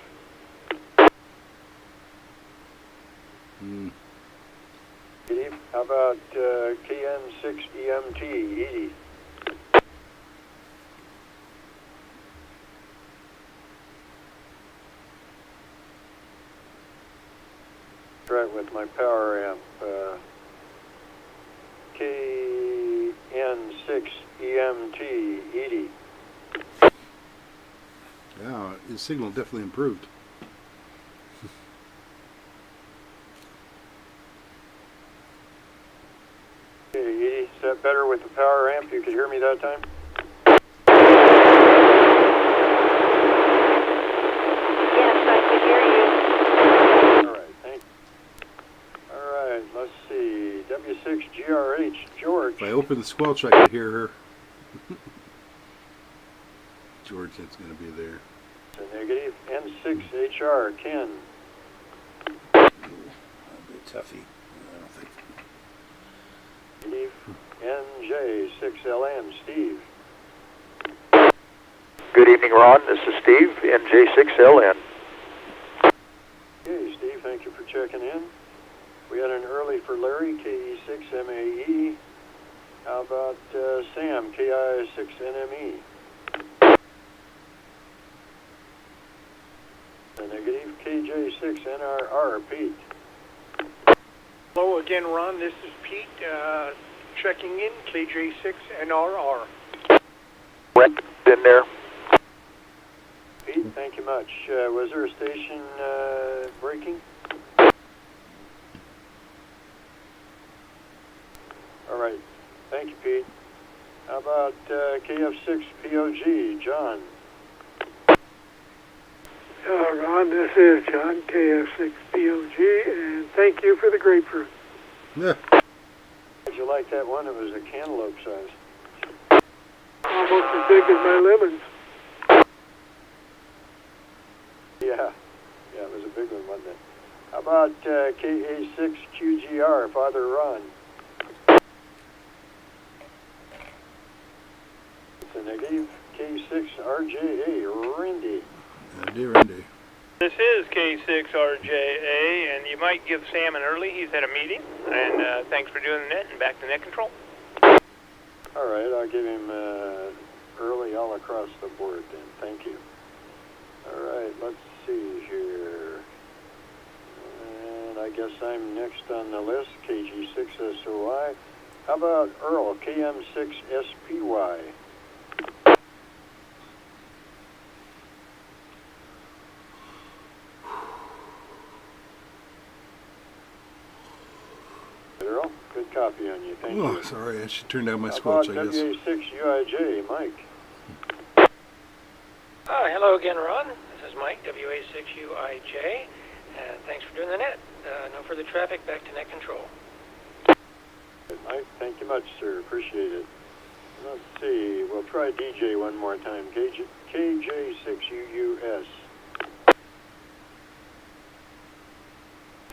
Edie. How about KN6EMT, Edie? Try it with my power amp. KN6EMT, Edie. Yeah, his signal definitely improved. Okay, Edie, is that better with the power amp? You could hear me that time? Yes, I could hear you. All right, thank you. All right, let's see. W6GRH, George. If I open the squelch, I can hear her. George, that's going to be there. It's a negative. N6HR, Ken. That'll be a toughie. I don't think. Negative. NJ6LN, Steve. Good evening, Ron. This is Steve, NJ6LN. Okay, Steve, thank you for checking in. We had an early for Larry, KE6MAE. How about Sam, KI6NME? A negative, KJ6NRR, Pete. Hello again, Ron. This is Pete checking in, KJ6NRR. Went in there. Pete, thank you much. Was there a station breaking? All right. Thank you, Pete. How about KF6POG, John? Ron, this is John, KF6POG, and thank you for the grapefruit. Yeah. Did you like that one? It was a cantaloupe size. Almost as big as my lemons. Yeah, it was a big one, wasn't it? How about KA6QGR, Father Ron? It's a negative. K6RJA, Randy. Dear Randy. This is K6RJA, and you might give Sam an early. He's at a meeting, and thanks for doing the net, and back to net control. All right, I'll give him early all across the board then. Thank you. All right, let's see here. And I guess I'm next on the list, KG6SOI. How about Earl, KM6SPY? Earl, good copy on you. Thank you. Sorry, I should turn down my How squelch, about I guess. WA6UIJ, Mike? Hello again, Ron. This is Mike, WA6UIJ, and thanks for doing the net. No further traffic, back to net control. Mike, thank you much, sir. Appreciate it. Let's see. We'll try DJ one more time. KJ6UUS.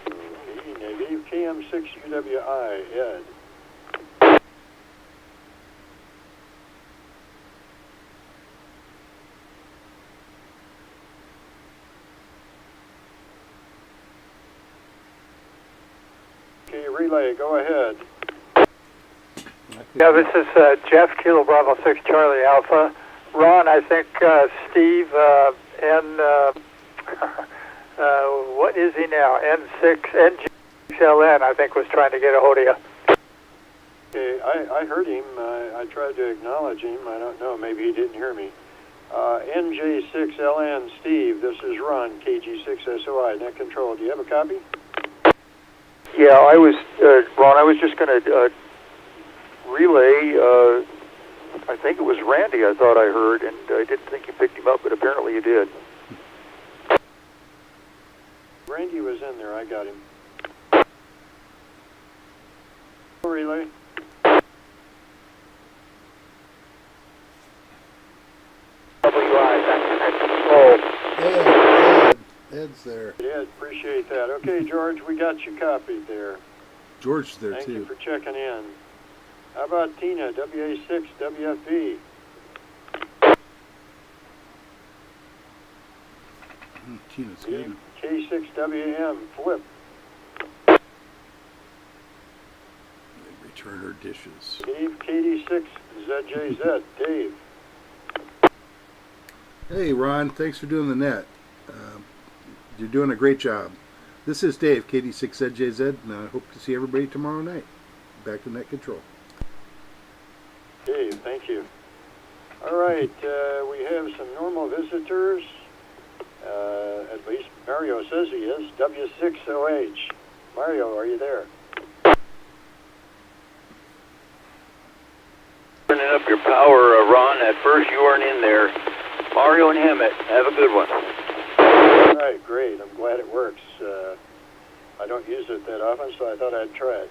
Okay, negative. KM6UWI, Ed. Okay, relay, go ahead. Yeah, this is Jeff, Kilo Bravo 6 Charlie Alpha. Ron, I think Steve and what is he now? NJ6LN, I think, was trying to get a hold of you. Okay, I heard him. I tried to acknowledge him. I don't know. Maybe he didn't hear me. NJ6LN, Steve, this is Ron, KG6SOI, net control. Do you have a copy? Yeah, I was, Ron, I was just going to relay, I think it was Randy I thought I heard, and I didn't think you picked him up, but apparently you did. Randy was in there. I got him. Relay. Ed's there. Yeah, appreciate that. Okay, George, we got you copied there. George's there, Thank too. you for checking in. How about Tina, WA6WFB? Tina's good. K6WM, Flip. They return her dishes. Dave, KD6ZJZ, Dave. Hey, Ron, thanks for doing the net. You're doing a great job. This is Dave, KD6ZJZ, and I hope to see everybody tomorrow night. Back to net control. Dave, thank you. All right, we have some normal visitors. At least Mario says he is. W6OH. Mario, are you there? Turning up your power, Ron. At first you weren't in there. Mario and Hammett, have a good one. All right, great. I'm glad it works. I don't use it that often, so I thought I'd try it.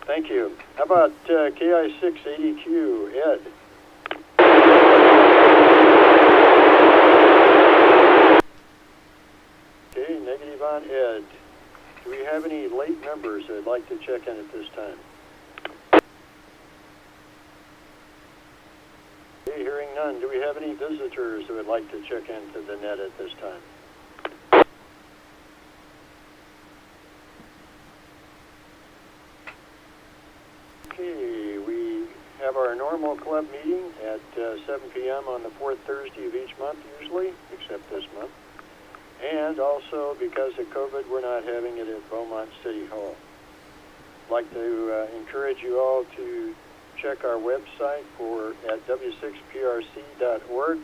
Thank you. How about KI680Q, Ed? Okay, negative on Ed. Do we have any late members that'd like to check in at this time? Ron, do we have any visitors who would like to check into the net at this time? Okay, we have our normal club meeting at 7 p.m. on the fourth Thursday of each month usually, except this month. And also, because of COVID, we're not having it at Beaumont City Hall. I'd like to encourage you all to check our website at w6prc.org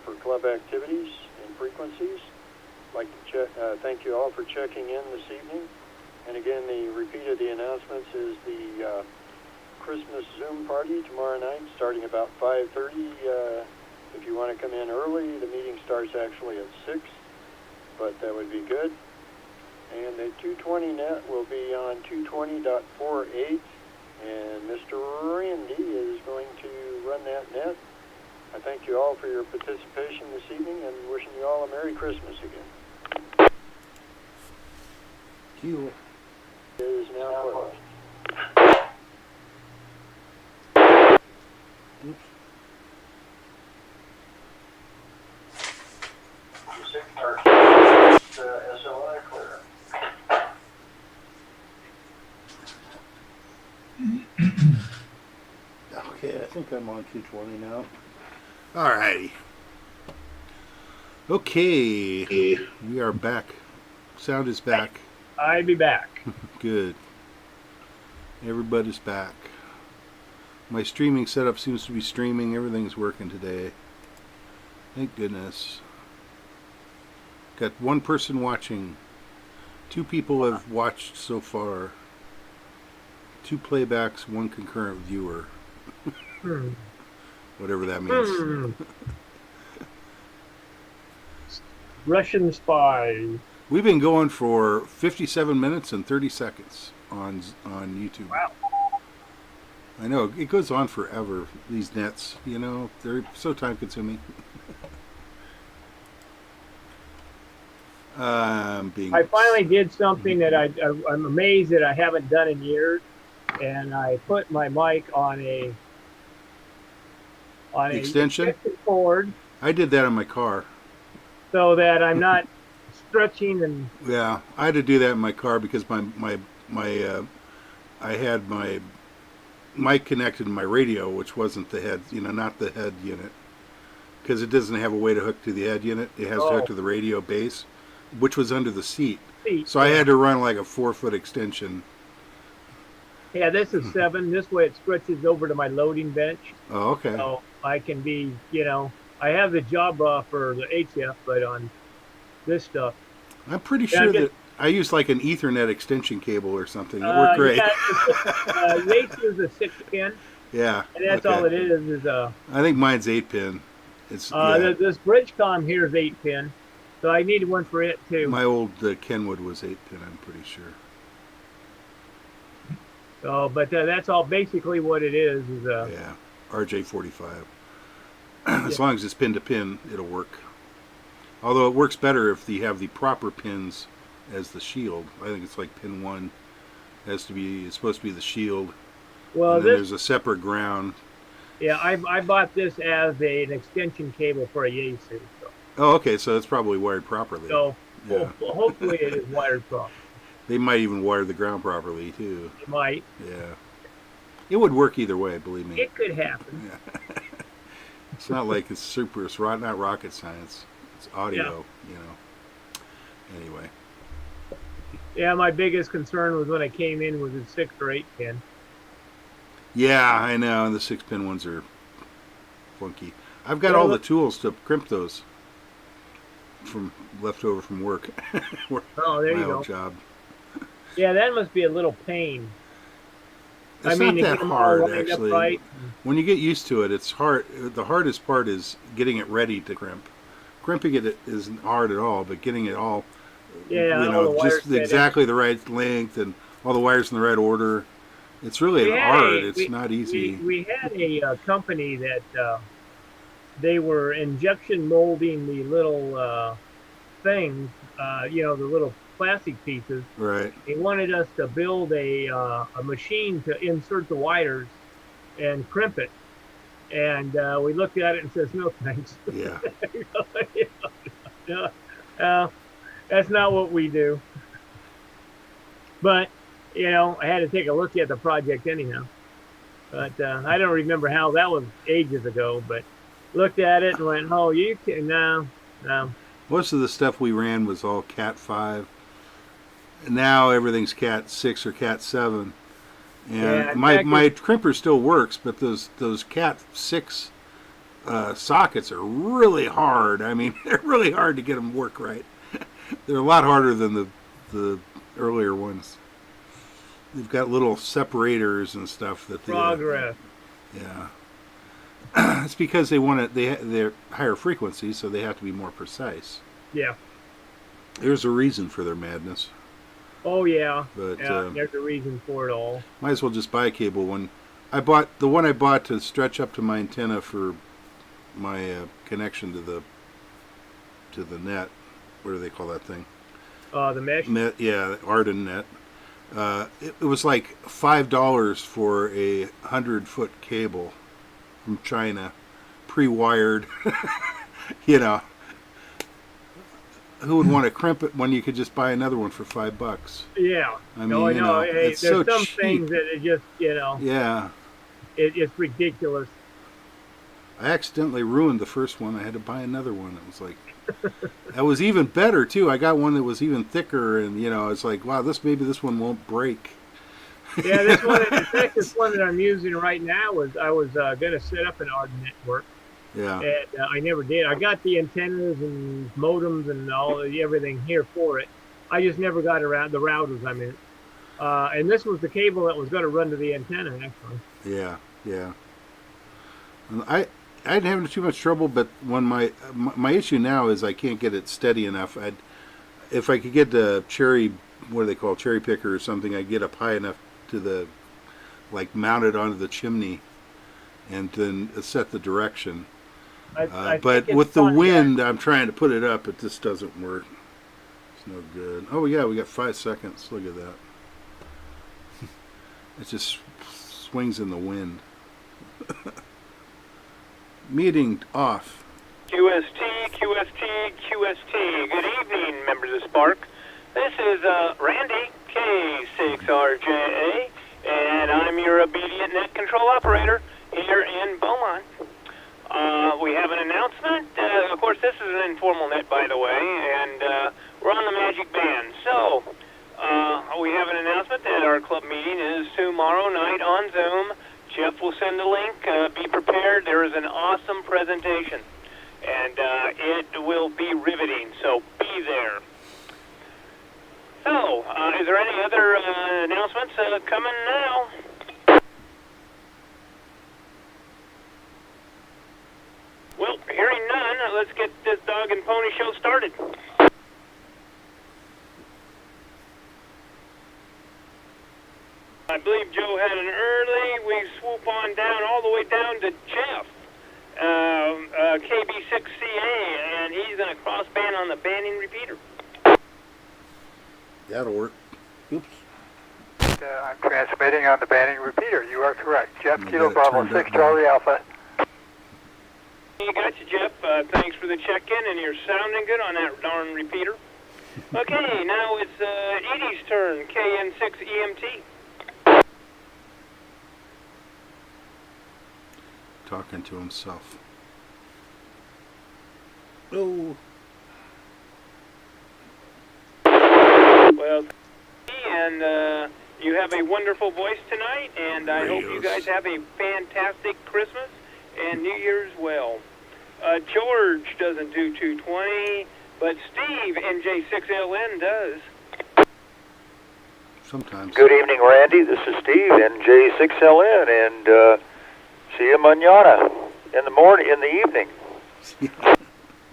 for club activities and frequencies. I'd like to thank you all for checking in this evening. And again, the repeat of the announcements is the Christmas Zoom party tomorrow night, starting about 5:30. If you want to come in early, the meeting starts actually at 6, but that would be good. And the 220 net will be on 220.48, and Mr. Randy is going to run that net. I thank you all for your participation this evening and wishing you all a Merry Christmas again. Cool. It is now closed. Oops. SOI clear. Okay, I think I'm on 220 now. All righty. Okay, we are back. Sound is back. I'll be back. Good. Everybody's back. My streaming setup seems to be streaming. Everything's working today. Thank goodness. Got one person watching. 2 people have watched so far. 2 playbacks, 1 concurrent viewer. Whatever that means. Russian spy. We've been going for 57 minutes and 30 seconds on YouTube. Wow. I know, it goes on forever, these nets, you know, they're so time consuming. I finally did something that I'm amazed that I haven't done in years, and I put my mic on a extension cord. I did that on my car. So that I'm not stretching and. Yeah, I had to do that in my car because I had my mic connected to my radio, which wasn't the head, not the head unit, because it doesn't have a way to hook to the head unit. It has to hook to the radio base, which was under the seat. So I had to run like a 4-foot extension. Yeah, this is 7. This way it stretches over to my loading bench. Oh, okay. So I can be, I have the job for the HF, but on this stuff. I'm pretty sure that I used like an Ethernet extension cable or something. It worked great. Yeah, Yates is a 6-pin. Yeah. And that's all it is I think mine's 8-pin. It's this Bridgecom here is 8-pin, so I needed one for it too. My old Kenwood was 8-pin, I'm pretty sure. So, but that's all basically what it is. Yeah, RJ45. As long as it's pin to pin, it'll work. Although it works better if you have the proper pins as the shield. I think it's like pin 1 it's supposed to be the shield. Well, and then there's a separate ground. Yeah, I bought this as an extension cable for a Yaesu. So. Oh, okay, so it's probably wired properly. So, yeah. hopefully it is wired properly. They might even wire the ground properly, too. It might. Yeah. It would work either way, believe me. It could happen. Yeah. It's not like it's not rocket science. It's audio, Anyway. Yeah, my biggest concern was when I came in was a 6 or 8 pin. Yeah, I know. And the 6-pin ones are funky. I've got all the tools to crimp those from left over from work. Oh, there you go. My old job. Yeah, that must be a little pain. It's not that hard, actually. Right. When you get used to it, it's hard. The hardest part is getting it ready to crimp. Crimping it isn't hard at all, but getting it all, just exactly the right length and all the wires in the right order. It's really an art. It's not easy. We had a company that they were injection molding the little things, the little plastic pieces. Right. They wanted us to build a machine to insert the wires and crimp it. And we looked at it and says, no thanks. Yeah. No, that's not what we do. But, I had to take a look at the project anyhow. But I don't remember how that was ages ago, but looked at it and went, oh, you can, no. Most of the stuff we ran was all Cat 5. Now everything's Cat 6 or Cat 7. And my crimper still works, but those Cat 6 sockets are really hard. I mean, they're really hard to get them to work right. They're a lot harder than the earlier ones. They've got little separators and stuff that they... Progress. Yeah. It's because they're higher frequencies, so they have to be more precise. Yeah. There's a reason for their madness. Oh yeah, but there's a reason for it all. Might as well just buy a cable. When I bought the one I bought to stretch up to my antenna for my connection to the net. What do they call that thing? The mesh. Net, yeah, Arden net. It was like $5 for a 100-foot cable from China, pre-wired. Who would want to crimp it when you could just buy another one for $5? Yeah. I mean, hey, it's there's so some cheap. things that it just, Yeah. It's ridiculous. I accidentally ruined the first one. I had to buy another one. It was like, that was even better too. I got one that was even thicker, and it's like, wow, maybe this one won't break. Yeah, this one, in fact, this one that I'm using right now I was going to set up an Arden network. Yeah. And I never did. I got the antennas and modems and everything here for it. I just never got around the routers. I mean, and this was the cable that was going to run to the antenna, actually. Yeah, yeah. And I didn't have too much trouble, but when my issue now is I can't get it steady enough. If I could get the cherry picker or something, I'd get up high enough to mount it onto the chimney, and then set the direction. But with the wind, I'm trying to put it up. It just doesn't work. It's no good. Oh yeah, we got 5 seconds. Look at that. It just swings in the wind. Meeting off. QST, QST, QST. Good evening, members of SPARC. This is Randy, K6RJA, and I'm your obedient net control operator here in Beaumont. We have an announcement. Of course, this is an informal net, by the way, and we're on the Magic Band. So, we have an announcement that our club meeting is tomorrow night on Zoom. Jeff will send a link. Be prepared. There is an awesome presentation, and it will be riveting, so be there. So, is there any other announcements coming now? Well, hearing none, let's get this dog and pony show started. I believe Joe had an early. We swoop on down, all the way down to Jeff, KB6CA, and he's going to cross-band on the banding repeater. That'll work. Oops. I'm transmitting on the banding repeater. You are correct. Jeff Kilo Bravo 6 Charlie Alpha. You got you, Jeff. Thanks for the check-in, and you're sounding good on that darn repeater. Okay, now it's Edie's turn, KN6EMT. Talking to himself. Oh. Well, and you have a wonderful voice tonight, and I hope you guys have a fantastic Christmas and New Year's well. George doesn't do 220, but Steve, NJ6LN, does. Sometimes. Good evening, Randy. This is Steve, NJ6LN, and see you mañana in the morning, in the evening.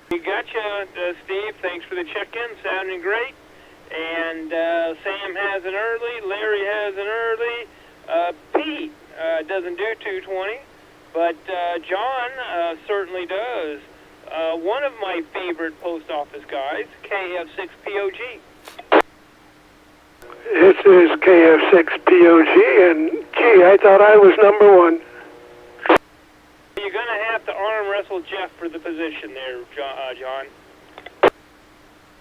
We got you, Steve. Thanks for the check-in. Sounding great. And Sam has an early. Larry has an early. Pete doesn't do 220. But John certainly does. One of my favorite post office guys, KF6POG. This is KF6POG, and gee, I thought I was number one. you're going to have to arm wrestle Jeff for the position there, John.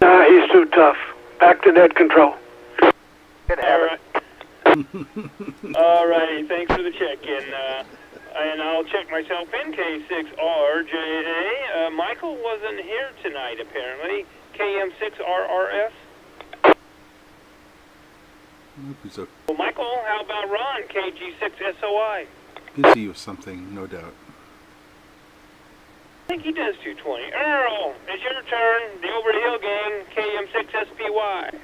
He's too tough. Back to net control. All right. All righty. Thanks for the check-in. And I'll check myself in, K6RJA. Michael wasn't here tonight, apparently. KM6RRS. Well, Michael, how about Ron, KG6SOI? Busy with something, no doubt. I think he does 220. Earl, it's your turn. The Over the Hill Gang, KM6SPY.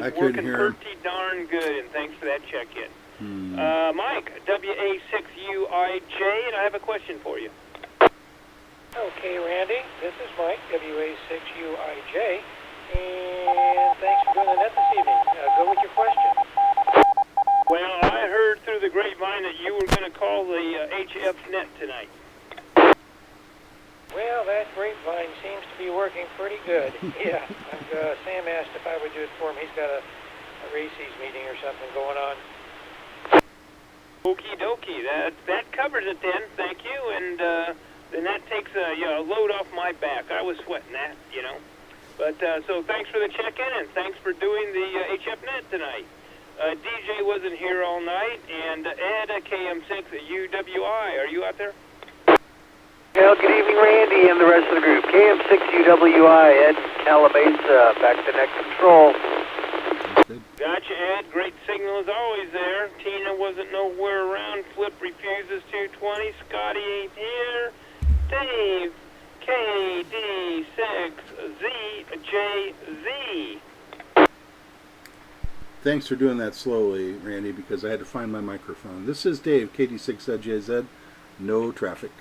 I couldn't hear him. Pretty darn good, and thanks for that check-in. Mike, WA6UIJ, and I have a question for you. Okay, Randy, this is Mike, WA6UIJ, and thanks for doing the net this evening. Go with your question. Well, I heard through the grapevine that you were going to call the HF net tonight. Well, that grapevine seems to be working pretty good. Yeah, Sam asked if I would do it for him. He's got a Races meeting or something going on. Okie dokie, that covers it then, thank you, and then that takes a load off my back. I was sweating that, you know. But, so thanks for the check-in, and thanks for doing the HF net tonight. DJ wasn't here all night, and Ed, KM6 at UWI, are you out there? Well, good evening, Randy, and the rest of the group. KM6UWI, Ed, Calamasa, back to net control. Gotcha, Ed. Great signal as always there. Tina wasn't nowhere around. Flip refuses 220. Scotty ain't here. Dave, KD6ZJZ. Thanks for doing that slowly, Randy, because I had to find my microphone. This is Dave, KD6ZJZ. No traffic.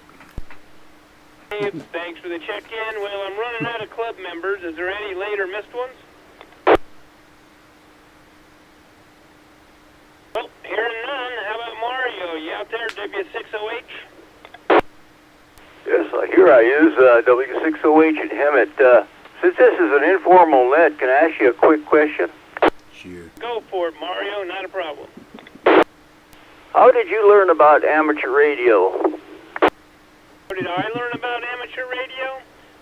Dave, thanks for the check-in. Well, I'm running out of club members. Is there any late or missed ones? Well, hearing none. How about Mario? You out there, W6OH? Yes, here I is, W6OH and Hemet. Since this is an informal net, can I ask you a quick question? Sure. Go for it, Mario. Not a problem. How did you learn about amateur radio? How did I learn about amateur radio?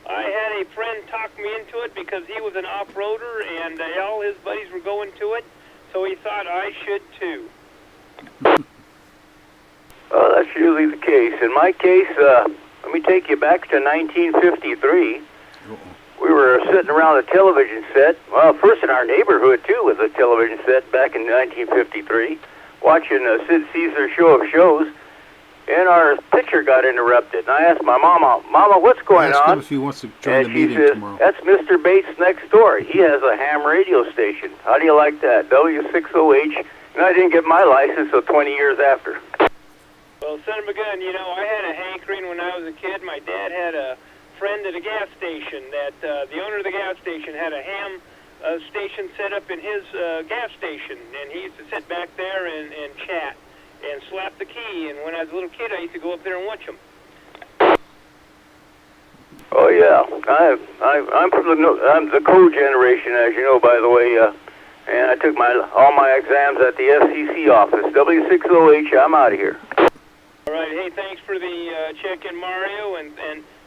I had a friend talk me into it because he was an off-roader and all his buddies were going to it, so he thought I should too. Well, that's usually the case. In my case, let me take you back to 1953. We were sitting around a television set. Well, first in our neighborhood, too, was a television set back in 1953, watching Sid Caesar's show of shows. And our picture got interrupted. And I asked my Mama, what's going Ask on? him if he wants to join the meeting says, tomorrow. That's Mr. Bates next door. He has a ham radio station. How do you like that? W6OH. And I didn't get my license until 20 years after. Well, son of a gun, you know, I had a hankering when I was a kid. My dad had a friend at a gas station that the owner of the gas station had a ham station set up in his gas station. And he used to sit back there and chat and slap the key, and when I was a little kid, I used to go up there and watch them. Oh yeah, I'm the code generation, as you know, by the way, and I took all my exams at the FCC office. W6OH, I'm out of here. All right, hey, thanks for the check-in, Mario, and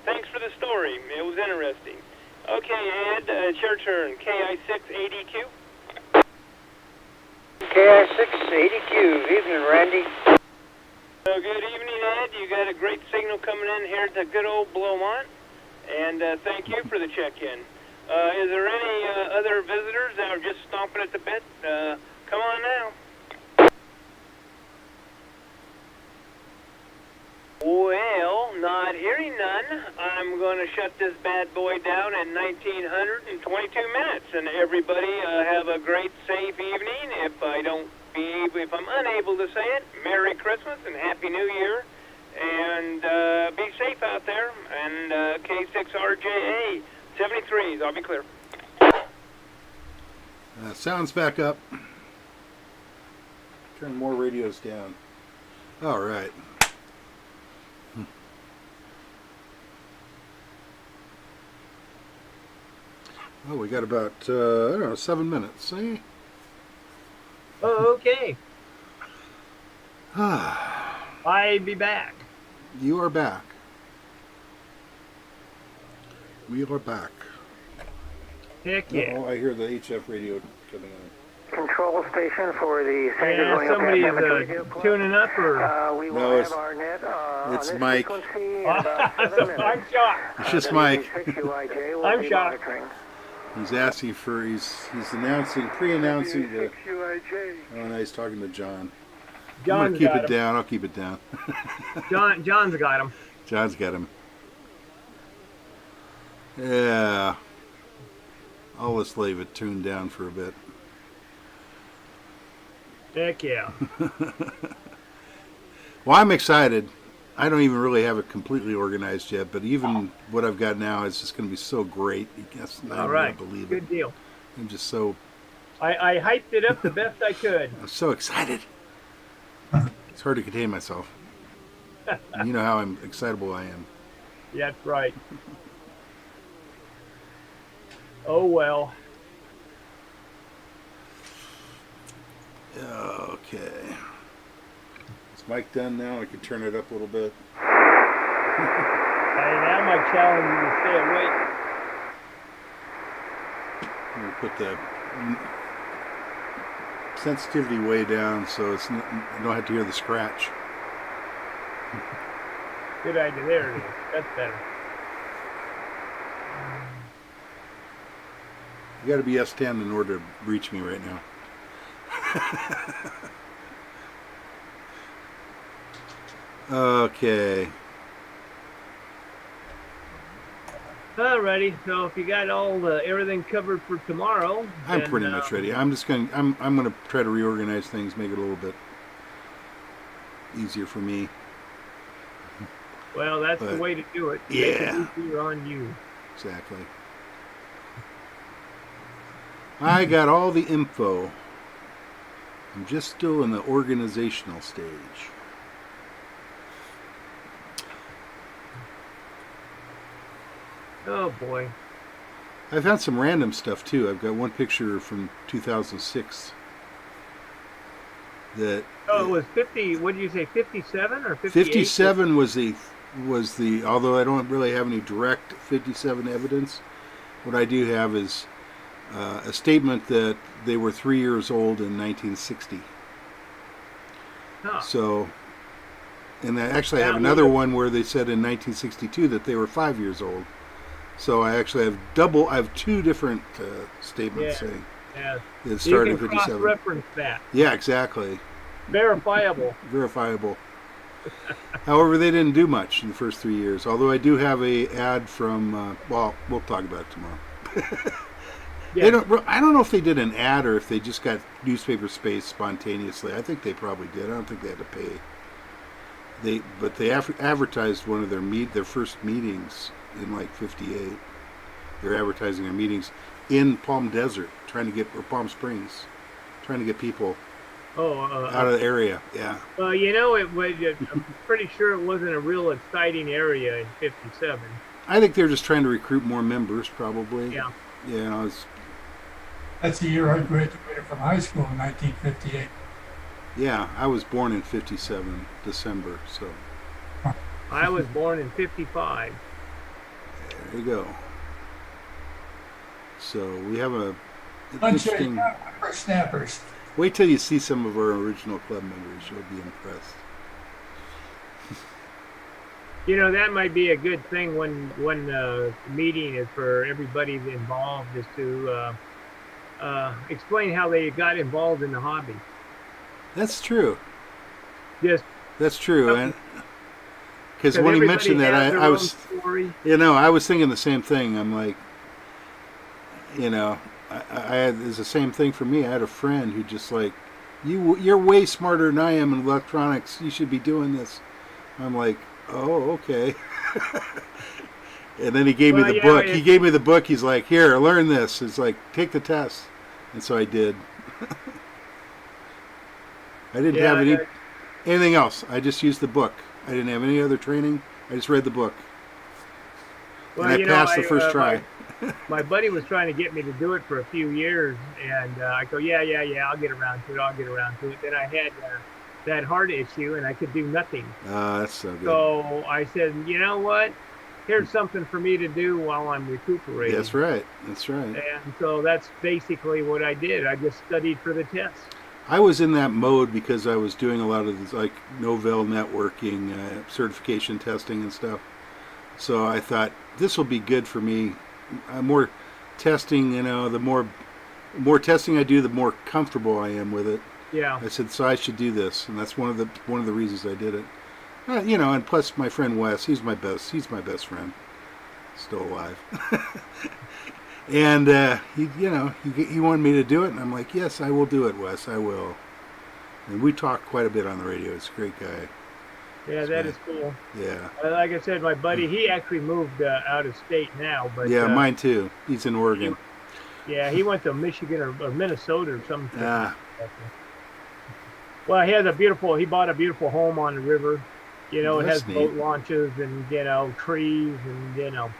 thanks for the story. It was interesting. Okay, Ed, it's your turn. KI6ADQ. KI6ADQ. Evening, Randy. Good evening, Ed. You got a great signal coming in here to good old Blomont, and thank you for the check-in. Is there any other visitors that are just stomping at the bit? Come on now. Well, not hearing none, I'm going to shut this bad boy down in 1922 minutes. And everybody have a great, safe evening. If I'm unable to say it, Merry Christmas and Happy New Year. And be safe out there. And K6RJA 73s, I'll be clear. Sounds back up. Turn more radios down. All right. Oh, we got about, I don't know, 7 minutes, eh? Oh, okay. Ah, I'll be back. you are back. We are back. Heck yeah. Oh, I hear the HF radio coming on. Control station for the San Yeah, Gorgonio somebody's Amateur Radio Club. tuning up, or We will No, have it's- our net it's on this Mike. frequency in about 7 minutes. I'm shocked. It's just Mike. WV6UIJ will I'm be shocked. monitoring. He's asking for, he's announcing, pre-announcing the, WV6UIJ. oh, no, he's talking to John. I'm John's going to keep got it him. down. I'll keep it down. John's got him. John's got him. Yeah. I'll just leave it tuned down for a bit. Heck yeah. Well, I'm excited. I don't even really have it completely organized yet, but even what I've got now is just going to be so great. You guess not All even right. believe Good it. deal. I'm just so I hyped it up the best I could. I'm so excited. It's hard to contain myself. And you know how excitable I am. That's right. Oh well. Okay. Is Mike done now? I can turn it up a little bit. Hey, now my challenge is to stay awake. I'm going to put the sensitivity way down so it's I don't have to hear the scratch. Good idea. There it is. That's better. You got to be S10 in order to reach me right now. Okay. Alrighty. So if you got everything covered for tomorrow, I'm then, pretty much ready. I'm gonna try to reorganize things, make it a little bit easier for me. Well, that's But, the way to do it. yeah. Make it easier on you. Exactly. I got all the info. I'm just still in the organizational stage. Oh boy. I found some random stuff too. I've got one picture from 2006 that Oh, it was 50. What did you say? 57 or 58? 57 was the although I don't really have any direct 57 evidence. What I do have is a statement that they were 3 years old in 1960. Huh. So, and I actually have another one where they said in 1962 that they were 5 years old. So I actually have I have two different statements saying Yeah. that So started you can 57. cross-reference that. Yeah, exactly. Verifiable. Verifiable. However, they didn't do much in the first 3 years. Although I do have a ad from. Well, we'll talk about it tomorrow. Yeah. I don't know if they did an ad or if they just got newspaper space spontaneously. I think they probably did. I don't think they had to pay. But they advertised one of their first meetings in like '58. They're advertising their meetings in Palm Desert, or Palm Springs, trying to get people out of the area. Yeah. Well, I'm pretty sure it wasn't a real exciting area in '57. I think they're just trying to recruit more members, probably. Yeah. Yeah. That's the year I graduated from high school in 1958. Yeah, I was born in '57, December. So. I was born in '55. There you go. So we have a Interesting. Snappers. Wait till you see some of our original club members. You'll be impressed. That might be a good thing when the meeting is for everybody involved, is to explain how they got involved in the hobby. That's true. Yes. That's true, and because when you mentioned that, I was, I was thinking the same thing. I'm like, I had it's the same thing for me. I had a friend who just like, you're way smarter than I am in electronics. You should be doing this. I'm like, oh, okay. And then he gave me the book. He gave me the book. He's like, here, learn this. It's like, take the test. And so I did. I didn't have anything else. I just used the book. I didn't have any other training. I just read the book. Well, and I you know, passed the first try. my buddy was trying to get me to do it for a few years, and I go, yeah, I'll get around to it. Then I had that heart issue, and I could do nothing. That's so good. So I said, you know what? Here's something for me to do while I'm recuperating. That's right. And so that's basically what I did. I just studied for the test. I was in that mode because I was doing a lot of this, like Novell networking, certification testing and stuff. So I thought this will be good for me. More testing, you know, the more testing I do, the more comfortable I am with it. Yeah. I said, so I should do this, and that's one of the reasons I did it. You know, and plus my friend Wes, he's my best friend, still alive. And he wanted me to do it, and I'm like, yes, I will do it, Wes, I will. And we talked quite a bit on the radio. He's a great guy. Yeah, that is cool. Yeah. Like I said, my buddy, he actually moved out of state now, but yeah, mine too. He's in Oregon. He went to Michigan or Minnesota or something. Ah. Well, he bought a beautiful home on the river. You know, it has boat launches and, you know, trees and, you know.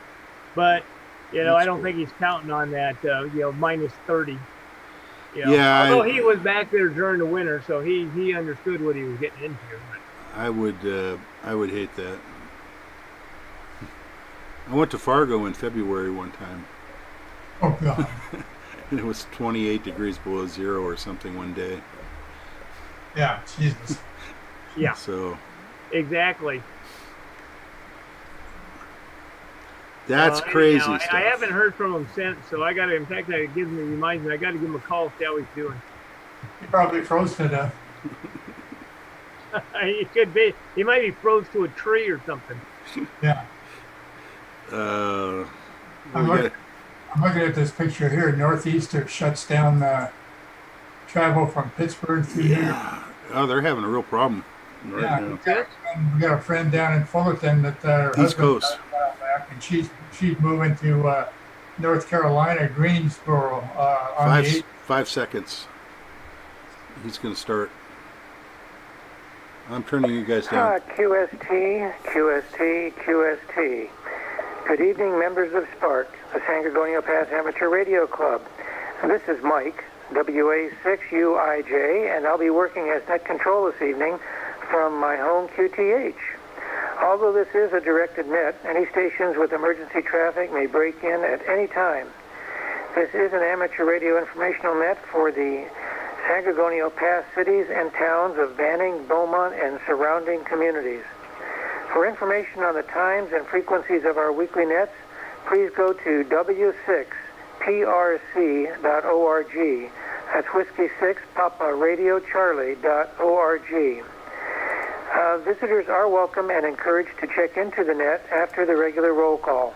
But, you know, I don't think he's counting on that, minus 30. You know? Yeah. Although he was back there during the winter, so he understood what he was getting into. I would hate that. I went to Fargo in February one time. Oh, God. And it was 28 degrees below zero or something one day. Yeah, Jesus. Yeah. So. Exactly. That's crazy stuff. I haven't heard from him since, so I got to, in fact, that reminds me, I got to give him a call, see how he's doing. He probably froze to death. He could be. He might be froze to a tree or something. Yeah. I'm looking at this picture here. Northeastern shuts down travel from Pittsburgh to New York. Oh, they're having a real problem right now. We got a friend down in Fullerton that her East husband Coast. got back, and she's moving to North Carolina, Greensboro on the 8th. 5 seconds. He's going to start. I'm turning you guys down. QST. Good evening, members of SPARC, the San Gorgonio Pass Amateur Radio Club. This is Mike, WA6UIJ, and I'll be working as net control this evening from my home QTH. Although this is a directed net, any stations with emergency traffic may break in at any time. This is an amateur radio informational net for the San Gorgonio Pass cities and towns of Banning, Beaumont, and surrounding communities. For information on the times and frequencies of our weekly nets, please go to w6prc.org. That's Whiskey 6 Papa Radio Charlie.org. Visitors are welcome and encouraged to check into the net after the regular roll call.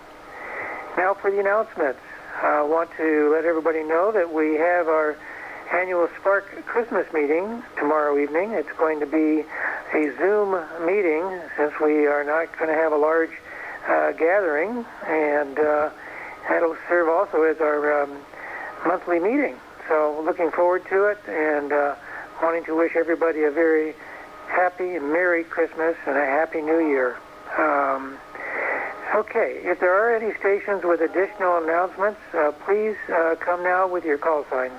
Now for the announcements. I want to let everybody know that we have our annual SPARC Christmas meeting tomorrow evening. It's going to be a Zoom meeting since we are not going to have a large gathering, and that'll serve also as our monthly meeting. So looking forward to it, and wanting to wish everybody a very happy and Merry Christmas and a Happy New Year. Okay, if there are any stations with additional announcements, please come now with your call sign.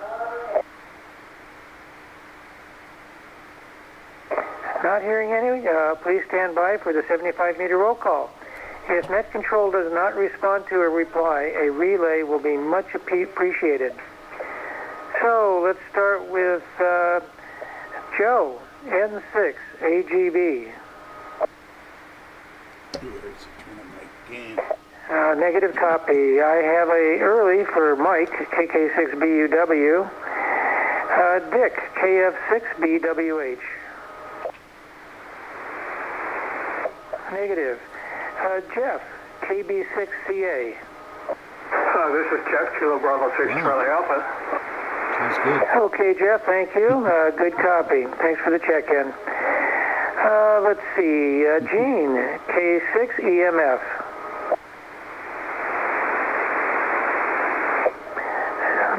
Not hearing any, please stand by for the 75-meter roll call. If net control does not respond to a reply, a relay will be much appreciated. So let's start with Joe, N6, AGB. Negative copy. I have a early for Mike, KK6BUW. Dick, KF6BWH. Negative. Jeff, KB6CA. This is Jeff, Kilo Bravo 6 Charlie Alpha. Sounds good. Okay, Jeff, thank you. Good copy. Thanks for the check-in. Let's see. Gene, K6EMF.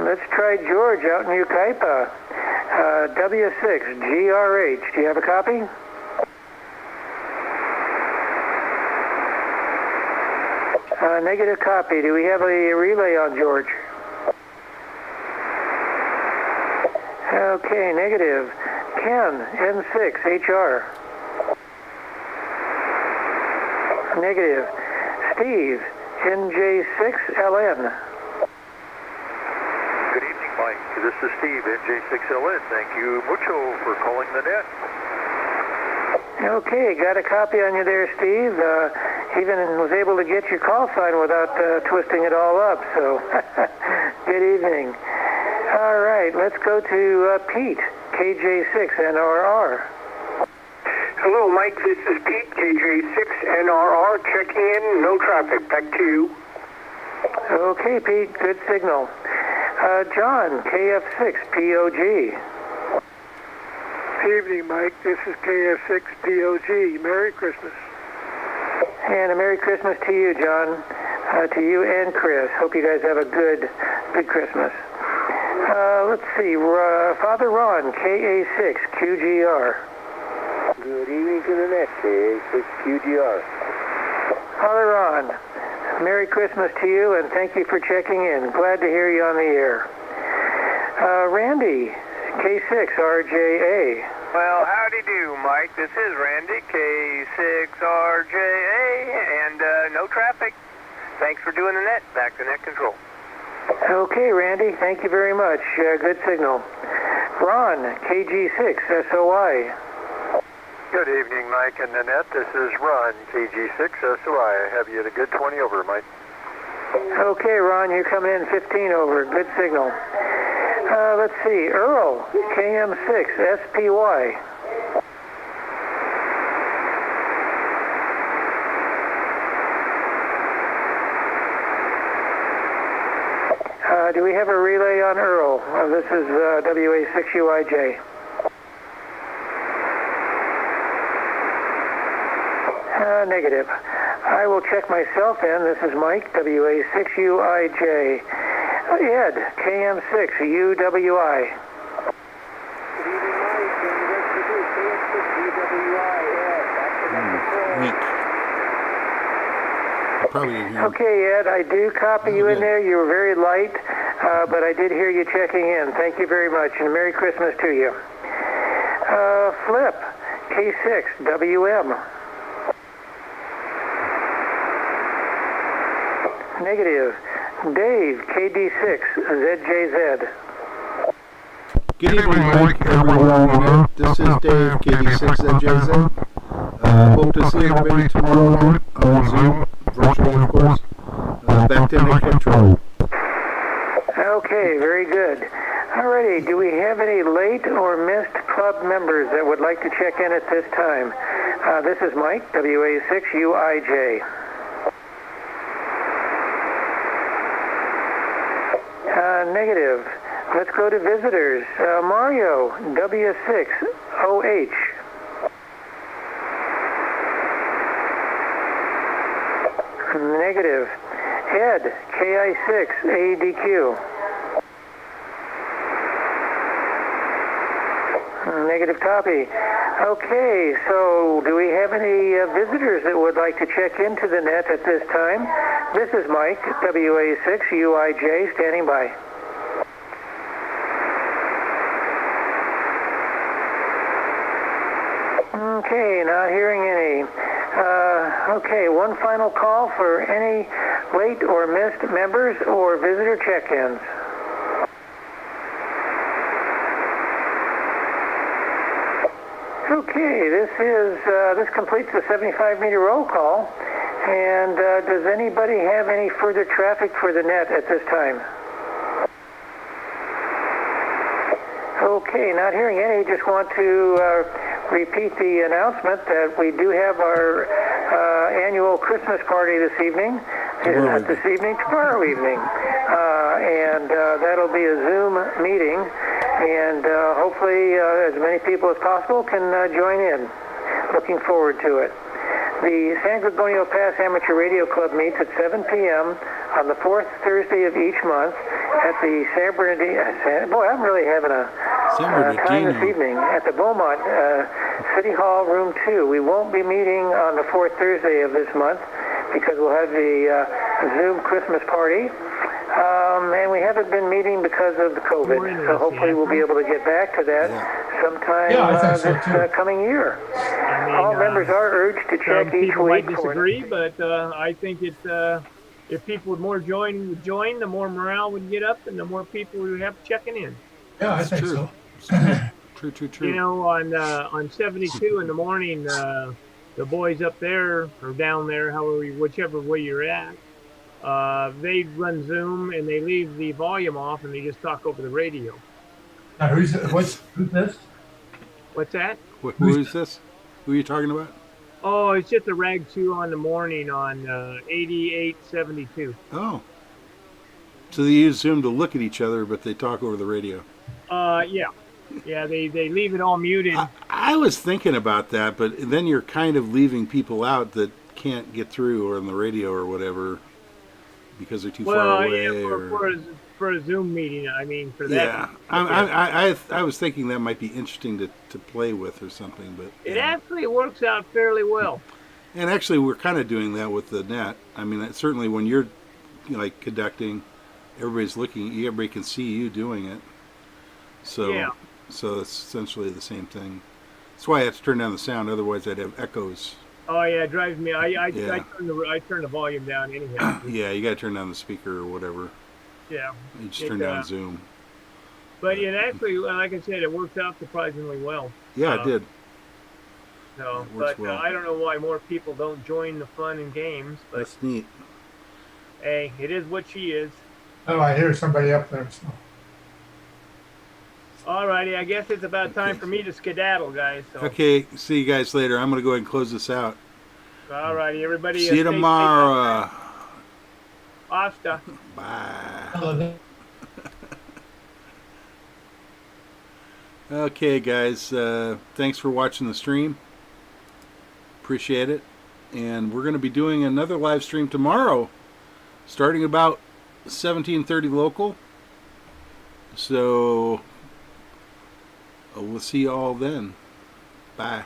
Let's try George out in Yucaipa. W6GRH. Do you have a copy? Negative copy. Do we have a relay on George? Okay, negative. Ken, N6HR. Negative. Steve, NJ6LN. Good evening, Mike. This is Steve, NJ6LN. Thank you mucho for calling the net. Okay, got a copy on you there, Steve. Even was able to get your call sign without twisting it all up, so good evening. All right, let's go to Pete, KJ6NRR. Hello, Mike. This is Pete, KJ6NRR, checking in. No traffic. Back to you. Okay, Pete. Good signal. John, KF6POG. Good evening, Mike. This is KF6POG. Merry Christmas. And a Merry Christmas to you, John. To you and Chris. Hope you guys have a good Christmas. Let's see. Father Ron, KA6QGR. Good evening to the net, KA6QGR. Father Ron, Merry Christmas to you, and thank you for checking in. Glad to hear you on the air. Randy, K6RJA. Well, howdy do, Mike. This is Randy, K6RJA, and no traffic. Thanks for doing the net. Back to net control. Okay, Randy. Thank you very much. Good signal. Ron, KG6SOI. Good evening, Mike and Nanette. This is Ron, KG6SOI. I have you at a good 20 over, Mike. Okay, Ron, you're coming in 15 over. Good signal. Let's see. Earl, KM6SPY. Do we have a relay on Earl? This is WA6UIJ. Negative. I will check myself in. This is Mike, WA6UIJ. Ed, KM6UWI. Okay, Ed, I do copy you in there. You were very light, but I did hear you checking in. Thank you very much, and Merry Christmas to you. Flip, K6WM. Negative. Dave, KD6ZJZ. Good evening, Mike, everyone. This is Dave, KD6ZJZ. Hope to see everybody tomorrow night on Zoom, virtually, of course. Back to net control. Okay, very good. Alrighty, do we have any late or missed club members that would like to check in at this time? This is Mike, WA6UIJ. Negative. Let's go to visitors. Mario, W6OH. Negative. Ed, KI6ADQ. Negative copy. Okay, so do we have any visitors that would like to check into the net at this time? This is Mike, WA6UIJ, standing by. Okay, not hearing any. Okay, one final call for any late or missed members or visitor check-ins. Okay, this completes the 75-meter roll call. And does anybody have any further traffic for the net at this time? Okay, not hearing any. Just want to repeat the announcement that we do have our annual Christmas party this evening. Tomorrow evening. And that'll be a Zoom meeting. And hopefully as many people as possible can join in. Looking forward to it. The San Gorgonio Pass Amateur Radio Club meets at 7 p.m. on the fourth Thursday of each month at the San Bernardino. Boy, I'm really having a time this evening at the Beaumont City Hall, Room 2. We won't be meeting on the fourth Thursday of this month because we'll have the Zoom Christmas party. And we haven't been meeting because of the COVID, so hopefully we'll be able to get back to that sometime this coming year. I mean, All members are urged to check each people week. might disagree, but I think if people would more join, the more morale would get up, and the more people would have checking in. Yeah, I think so. True. You know, on 72 in the morning, the boys up there or down there, whichever way you're at, they run Zoom and they leave the volume off and they just talk over the radio. Now, who's this? What's that? Who is this? Who are you talking about? Oh, it's just a Rag 2 on the morning on 8872. Oh. So they use Zoom to look at each other, but they talk over the radio. Yeah. Yeah, they leave it all muted. I was thinking about that, but then you're kind of leaving people out that can't get through or on the radio or whatever because they're too far away. Yeah, for a Zoom meeting, I mean, for that. Yeah, I was thinking that might be interesting to play with or something, but it actually works out fairly well. And actually, we're kind of doing that with the net. I mean, certainly when you're like conducting, everybody's looking. Everybody can see you doing it. So it's essentially the same thing. That's why I have to turn down the sound. Otherwise, I'd have echoes. Oh yeah, it drives me. I turn the volume down anyhow. Yeah, you got to turn down the speaker or whatever. Yeah. You just turn down Zoom. But it actually, like I said, it worked out surprisingly well. Yeah, it did. So, works well. I don't know why more people don't join the fun and games. But that's neat. Hey, it is what she is. Oh, I hear somebody up there. So. Alrighty, I guess it's about time for me to skedaddle, guys. So. Okay, see you guys later. I'm going to go ahead and close this out. Alrighty, everybody. See you tomorrow. Hasta. Bye. Okay, guys. Thanks for watching the stream. Appreciate it. And we're going to be doing another live stream tomorrow, starting about 17:30 local. So we'll see you all then. Bye.